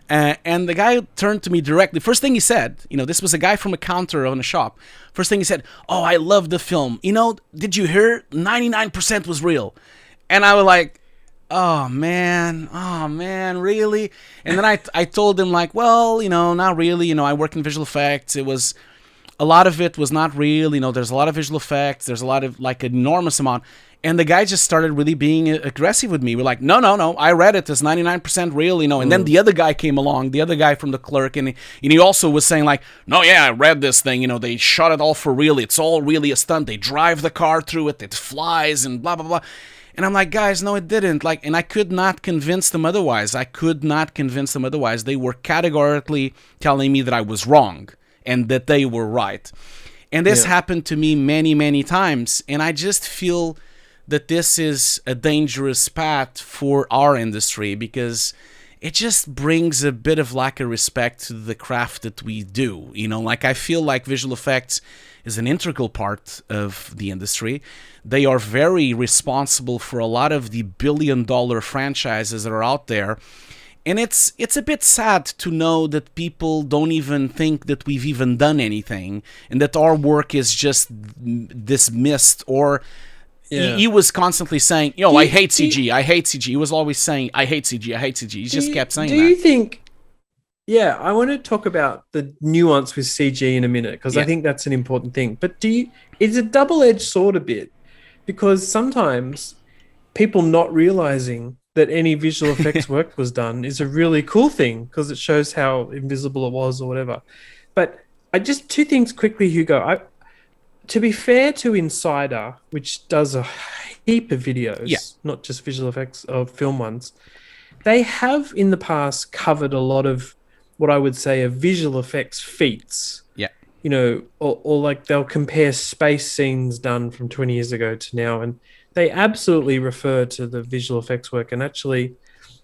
B: And the guy turned to me directly. First thing he said, this was a guy from a counter on a shop. First thing he said, "Oh, I love the film. Did you hear? 99% was real." And I was like, oh man, really? And then I told him like, well, not really. I work in visual effects. A lot of it was not real. There's a lot of visual effects. There's a lot of like an enormous amount. And the guy just started really being aggressive with me. We're like, no, I read it. It's 99% real, And then the other guy came along, the other guy from the clerk, and he also was saying like, no, yeah, I read this thing. They shot it all for real. It's all really a stunt. They drive the car through it. It flies and blah, blah, blah. And I'm like, guys, no, it didn't. And I could not convince them otherwise. They were categorically telling me that I was wrong and that they were right. And this happened to me many, many times. And I just feel that this is a dangerous path for our industry because it just brings a bit of lack of respect to the craft that we do. I feel like visual effects is an integral part of the industry. They are very responsible for a lot of the billion-dollar franchises that are out there. And it's a bit sad to know that people don't even think that we've even done anything and that our work is just dismissed or... Yeah. He was constantly saying, I hate CG, I hate CG. He was always saying, I hate CG, I hate CG. He just kept saying that.
A: Do you think... Yeah, I want to talk about the nuance with CG in a minute because I think that's an important thing. But it's a double-edged sword a bit because sometimes people not realizing that any visual effects work was done is a really cool thing because it shows how invisible it was or whatever. But two things quickly, Hugo. To be fair to Insider, which does a heap of videos, not just visual effects of film ones, they have in the past covered a lot of what I would say are visual effects feats. Yeah. Or like they'll compare space scenes done from 20 years ago to now, and they absolutely refer to the visual effects work. And actually,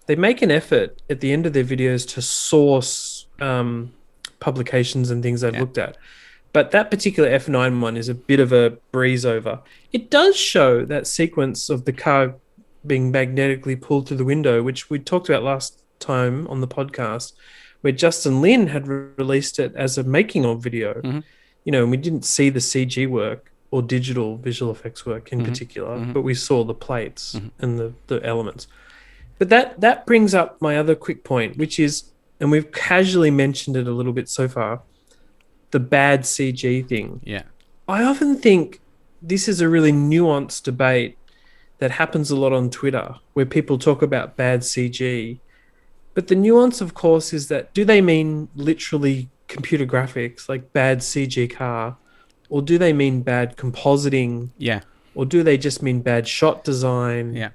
A: they make an effort at the end of their videos to source publications and things they've looked at. But that particular F9 one is a bit of a breeze over. It does show that sequence of the car being magnetically pulled through the window, which we talked about last time on the podcast, where Justin Lin had released it as a making of video. Mm-hmm. And we didn't see the CG work or digital visual effects work in particular, but we saw the plates and the elements. But that brings up my other quick point, which is, and we've casually mentioned it a little bit so far, the bad CG thing. Yeah. I often think this is a really nuanced debate that happens a lot on Twitter where people talk about bad CG. But the nuance, of course, is that do they mean literally computer graphics, like bad CG car, or do they mean bad compositing? Yeah. Or do they just mean bad shot design? Yeah.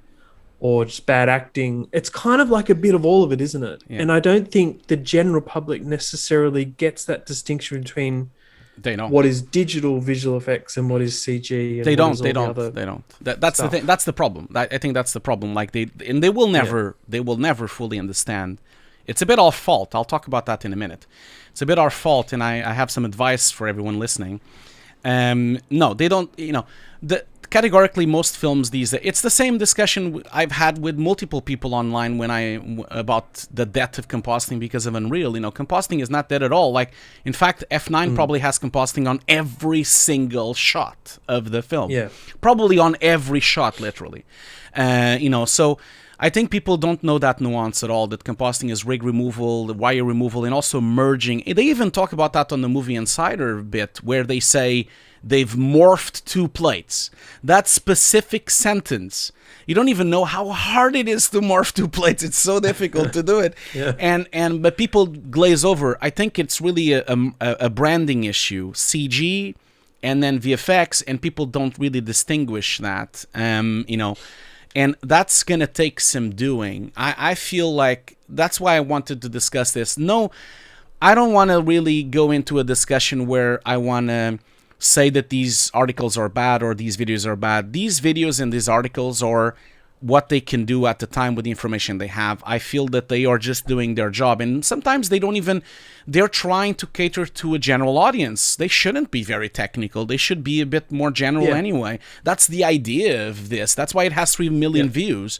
A: Or just bad acting? It's kind of like a bit of all of it, isn't it? Yeah. And I don't think the general public necessarily gets that distinction between
B: They don't.
A: what is digital visual effects and what is CG. And
B: They
A: what
B: don't.
A: is all
B: They
A: the
B: don't.
A: other
B: They don't. That's the
A: stuff.
B: thing. That's the problem. I think that's the problem. Like they will never. They will never fully understand. It's a bit our fault. I'll talk about that in a minute. It's a bit our fault, and I have some advice for everyone listening. No, they don't. Categorically, most films these days, it's the same discussion I've had with multiple people online about the death of compositing because of Unreal. Compositing is not dead at all. Like, in fact, F9 probably has compositing on every single shot of the film.
A: Yeah.
B: Probably on every shot, literally. So I think people don't know that nuance at all, that compositing is rig removal, the wire removal, and also merging. They even talk about that on the Movie Insider bit, where they say they've morphed two plates. That specific sentence, you don't even know how hard it is to morph two plates. It's so difficult to do it.
A: Yeah.
B: But people glaze over. I think it's really a branding issue. CG and then VFX, and people don't really distinguish that. And that's going to take some doing. I feel like that's why I wanted to discuss this. No, I don't want to really go into a discussion where I want to say that these articles are bad or these videos are bad. These videos and these articles are what they can do at the time with the information they have. I feel that they are just doing their job, and sometimes they're trying to cater to a general audience. They shouldn't be very technical. They should be a bit more general anyway. That's the idea of this. That's why it has 3 million views.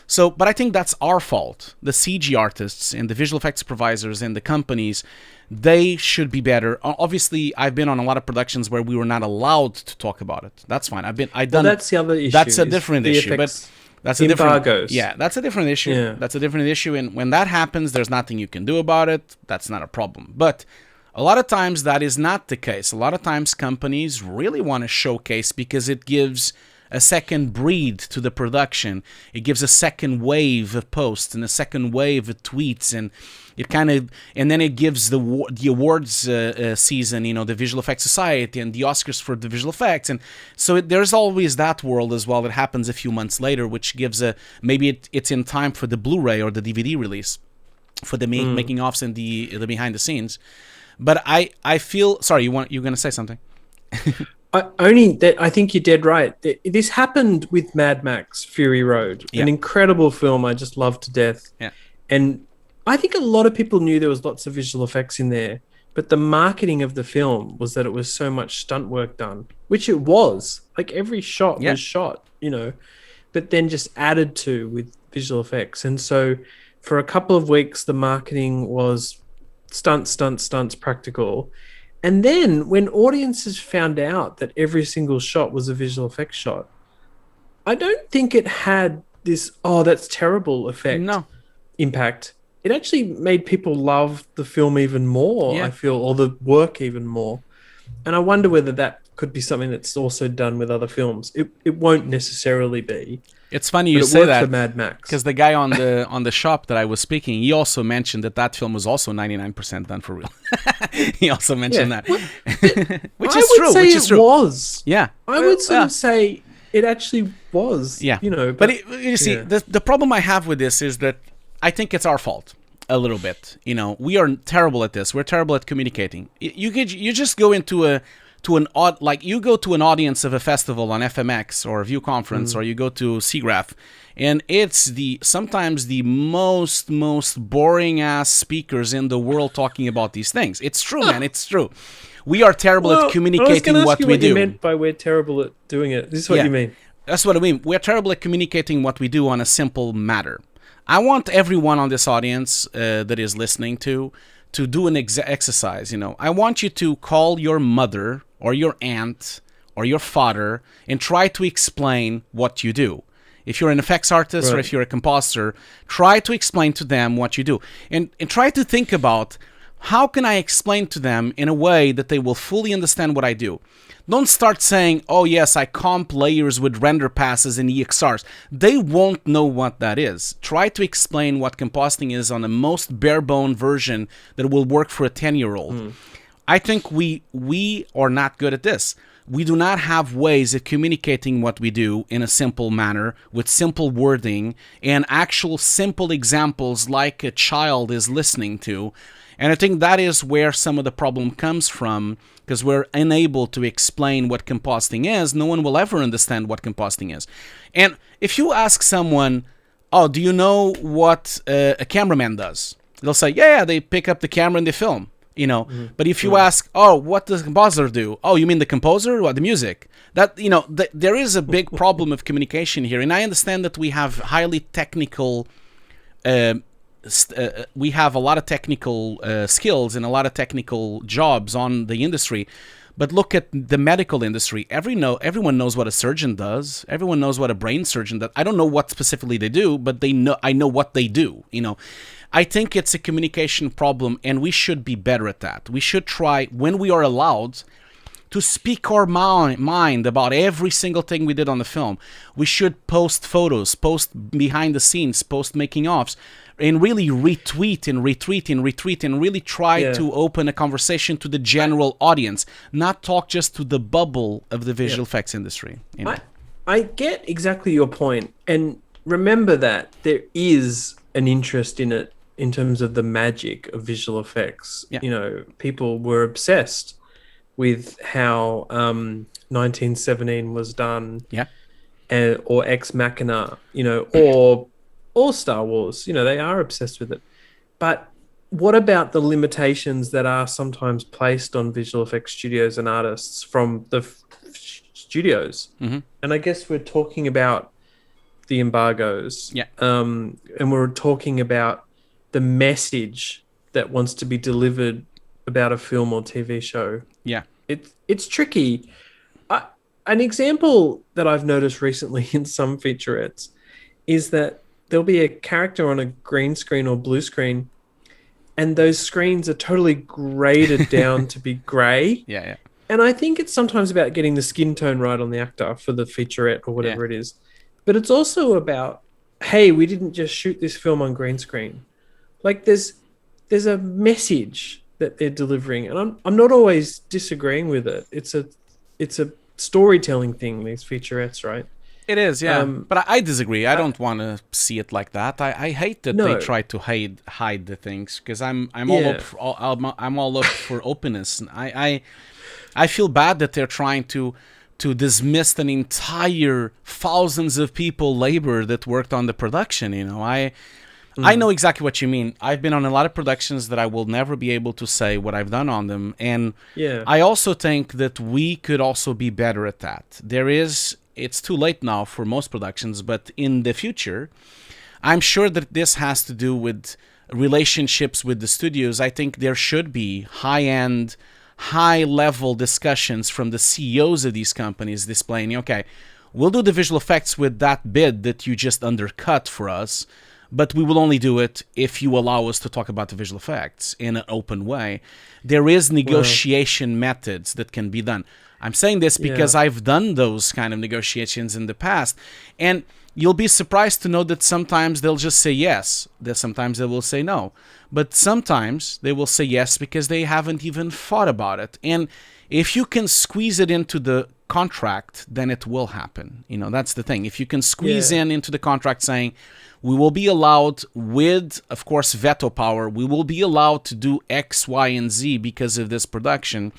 B: So, but I think that's our fault. The CG artists and the visual effects supervisors and the companies, they should be better. Obviously, I've been on a lot of productions where we were not allowed to talk about it. That's fine.
A: That's the other issue.
B: That's a different issue, but that's a
A: embargoes.
B: That's a different issue.
A: Yeah.
B: That's a different issue, and when that happens, there's nothing you can do about it. That's not a problem. But a lot of times that is not the case. A lot of times companies really want to showcase because it gives a second breed to the production. It gives a second wave of posts and a second wave of tweets, and then it gives the awards season, the Visual Effects Society and the Oscars for the visual effects, and so there's always that world as well that happens a few months later, which gives maybe it's in time for the Blu-ray or the DVD release, for the making offs and the behind the scenes. But I feel sorry. You're going to say something?
A: I think you're dead right. This happened with Mad Max Fury Road, an incredible film I just love to death.
B: Yeah.
A: And I think a lot of people knew there was lots of visual effects in there, but the marketing of the film was that it was so much stunt work done, which it was. Like every shot was shot, but then just added to with visual effects. And so for a couple of weeks, the marketing was stunts, practical. And then when audiences found out that every single shot was a visual effects shot, I don't think it had this, that's terrible effect impact. It actually made people love the film even more, I feel, or the work even more. And I wonder whether that could be something that's also done with other films. It won't necessarily be.
B: It's funny you say that,
A: for Mad Max,
B: because the guy on the shop that I was speaking, he also mentioned that film was also 99% done for real. He also mentioned that, which is true. Which is true.
A: Was.
B: Yeah,
A: I would sort of say it actually was.
B: Yeah,
A: But
B: you see, the problem I have with this is that I think it's our fault a little bit. We are terrible at this. We're terrible at communicating. You just go into you go to an audience of a festival on FMX or View Conference, or you go to Siggraph, and it's sometimes the most boring ass speakers in the world talking about these things. It's true, man. It's true. We are terrible at communicating what we do.
A: You meant by we're terrible at doing it. This is what you mean.
B: That's what I mean. We're terrible at communicating what we do on a simple matter. I want everyone on this audience that is listening to do an exercise. I want you to call your mother or your aunt or your father and try to explain what you do. If you're an effects artist or if you're a compositor, try to explain to them what you do. And try to think about, how can I explain to them in a way that they will fully understand what I do? Don't start saying, oh yes, I comp layers with render passes and EXRs. They won't know what that is. Try to explain what compositing is on the most bare-bone version that will work for a 10-year-old. I think we are not good at this. We do not have ways of communicating what we do in a simple manner, with simple wording and actual simple examples like a child is listening to. And I think that is where some of the problem comes from, because we're unable to explain what compositing is. No one will ever understand what compositing is. And if you ask someone, oh, do you know what a cameraman does? They'll say, yeah, they pick up the camera and they film, you know. But if you ask, oh, what does the composer do? Oh, you mean the composer or the music? That, you know, there is a big problem of communication here. And I understand that we have highly technical, we have a lot of technical skills and a lot of technical jobs on the industry. But look at the medical industry. Everyone knows what a surgeon does. Everyone knows what a brain surgeon does. I don't know what specifically they do, but I know what they do. You know, I think it's a communication problem, and we should be better at that. We should try, when we are allowed, to speak our mind about every single thing we did on the film. We should post photos, post behind the scenes, post making offs, and really retweet and really try to open a conversation to the general audience, not talk just to the bubble of the visual effects industry. You know?
A: I get exactly your point, and remember that there is an interest in it in terms of the magic of visual effects. You know, people were obsessed with how 1917 was done, or Ex Machina, you know, or Star Wars. You know, they are obsessed with it. But what about the limitations that are sometimes placed on visual effects studios and artists from the studios? And I guess we're talking about the embargoes, and we're talking about the message that wants to be delivered about a film or TV show. It's tricky. An example that I've noticed recently in some featurettes is that there'll be a character on a green screen or blue screen, and those screens are totally graded down to be grey. And I think it's sometimes about getting the skin tone right on the actor for the featurette or whatever it is. But it's also about, hey, we didn't just shoot this film on green screen. Like there's a message that they're delivering, and I'm not always disagreeing with it. It's a storytelling thing, these featurettes, right?
B: It is, but I disagree. I don't want to see it like that. I hate that they try to hide the things, because I'm all up for openness. And I feel bad that they're trying to dismiss an entire thousands of people labor that worked on the production. You know, I know exactly what you mean. I've been on a lot of productions that I will never be able to say what I've done on them. And I also think that we could also be better at that. It's too late now for most productions, but in the future, I'm sure that this has to do with relationships with the studios. I think there should be high-end, high-level discussions from the CEOs of these companies displaying, okay, we'll do the visual effects with that bid that you just undercut for us, but we will only do it if you allow us to talk about the visual effects in an open way. There is negotiation methods that can be done. I'm saying this because I've done those kind of negotiations in the past, and you'll be surprised to know that sometimes they'll just say yes, that sometimes they will say no, but sometimes they will say yes because they haven't even thought about it. And if you can squeeze it into the contract, then it will happen. You know, that's the thing. If you can squeeze into the contract saying, we will be allowed with, of course, veto power, we will be allowed to do X, Y, and Z because of this production,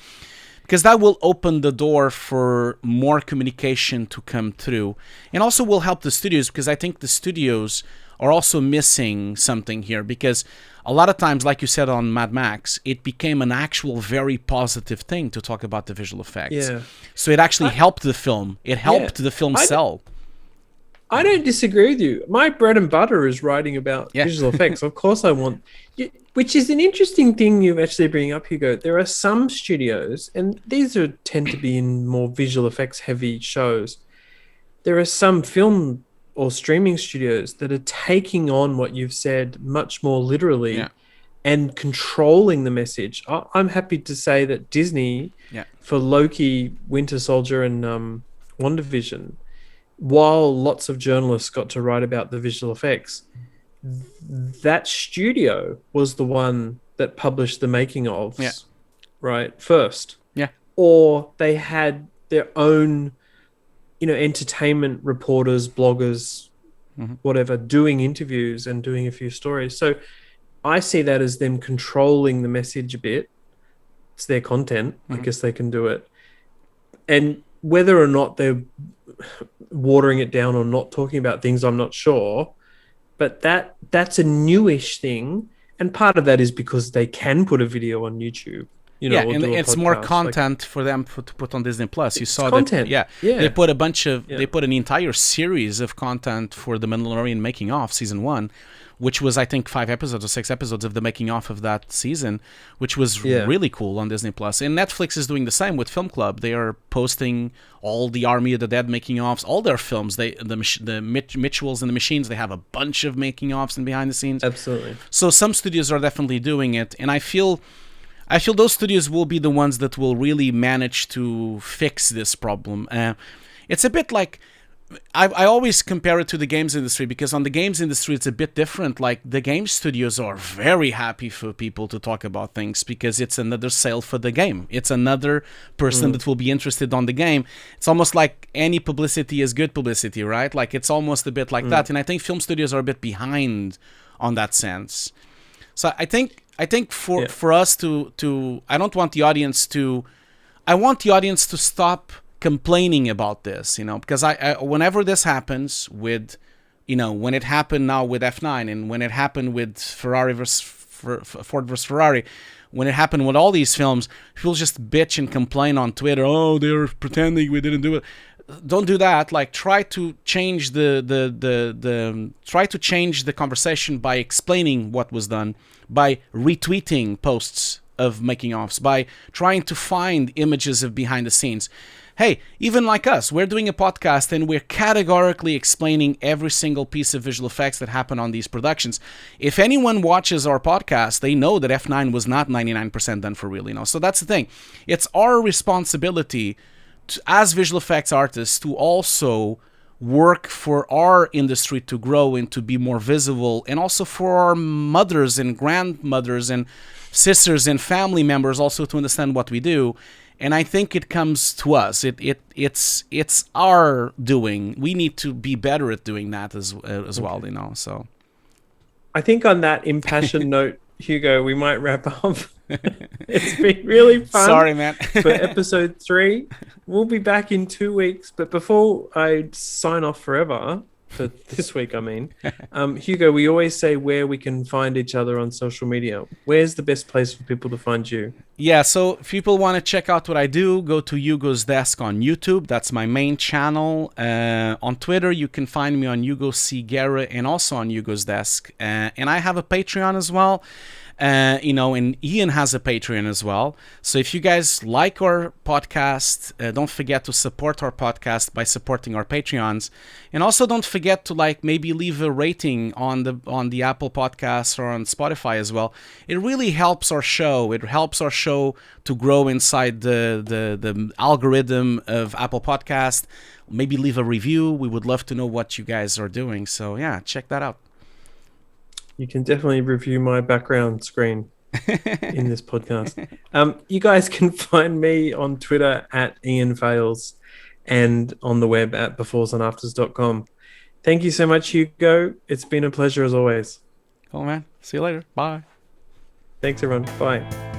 B: because that will open the door for more communication to come through, and also will help the studios, because I think the studios are also missing something here, because a lot of times, like you said on Mad Max, it became an actual very positive thing to talk about the visual effects. So it actually helped the film. It helped the film sell.
A: I don't disagree with you. My bread and butter is writing about visual effects. Of course I want... Which is an interesting thing you actually bring up, Hugo. There are some studios, and these tend to be in more visual effects heavy shows. There are some film or streaming studios that are taking on what you've said much more literally and controlling the message. I'm happy to say that Disney, for Loki, Winter Soldier, and WandaVision, while lots of journalists got to write about the visual effects, that studio was the one that published the making ofs, right, first. Or they had their own, entertainment reporters, bloggers, whatever, doing interviews and doing a few stories. So I see that as them controlling the message a bit. It's their content. I guess they can do it. And whether or not they're watering it down or not talking about things, I'm not sure. But that's a newish thing. And part of that is because they can put a video on YouTube.
B: Yeah,
A: or
B: and
A: do a
B: it's
A: podcast.
B: more content for them to put on Disney Plus. You saw
A: content.
B: that, they put a bunch of, they put an entire series of content for the Mandalorian making off season 1, which was I think 5 episodes or 6 episodes of the making off of that season, which was really cool on Disney Plus. And Netflix is doing the same with Film Club. They are posting all the Army of the Dead making offs, all their films. The Mitchells and the Machines. They have a bunch of making offs and behind the scenes.
A: Absolutely.
B: So some studios are definitely doing it, and I feel those studios will be the ones that will really manage to fix this problem. It's a bit like, I always compare it to the games industry, because on the games industry it's a bit different. Like, the game studios are very happy for people to talk about things because it's another sale for the game. It's another person that will be interested on the game. It's almost like any publicity is good publicity, right? Like, it's almost a bit like that. And I think film studios are a bit behind on that sense. So I think for us to I don't want the audience to, I want the audience to stop complaining about this, because I whenever this happens with, when it happened now with F9, and when it happened with Ford versus Ferrari, when it happened with all these films, people just bitch and complain on Twitter. Oh, they're pretending we didn't do it. Don't do that. Like, try to change try to change the conversation by explaining what was done, by retweeting posts of making offs, by trying to find images of behind the scenes. Hey, even like us, we're doing a podcast and we're categorically explaining every single piece of visual effects that happen on these productions. If anyone watches our podcast, they know that F9 was not 99% done for real, So that's the thing. It's our responsibility as visual effects artists to also work for our industry to grow and to be more visible, and also for our mothers and grandmothers and sisters and family members also to understand what we do. And I think it comes to us. It's our doing. We need to be better at doing that as well, So
A: I think on that impassioned note, Hugo, we might wrap up. It's been really fun.
B: Sorry, man.
A: For episode 3. We'll be back in 2 weeks. But before I sign off forever, for this week, I mean, Hugo, we always say where we can find each other on social media. Where's the best place for people to find you?
B: Yeah, so if people want to check out what I do, go to Hugo's Desk on YouTube. That's my main channel. On Twitter, you can find me on Hugo C. Guerra and also on Hugo's Desk. And I have a Patreon as well. And Ian has a Patreon as well. So if you guys like our podcast, don't forget to support our podcast by supporting our Patreons, and also don't forget to maybe leave a rating on the Apple Podcasts or on Spotify as well. It really helps our show. It helps our show to grow inside the algorithm of Apple Podcast. Maybe leave a review. We would love to know what you guys are doing. So yeah, check that out.
A: You can definitely review my background screen in this podcast. You guys can find me on Twitter at Ian Fails and on the web at beforesandafters.com. Thank you so much, Hugo. It's been a pleasure as always.
B: Cool, man. See you later. Bye.
A: Thanks, everyone. Bye.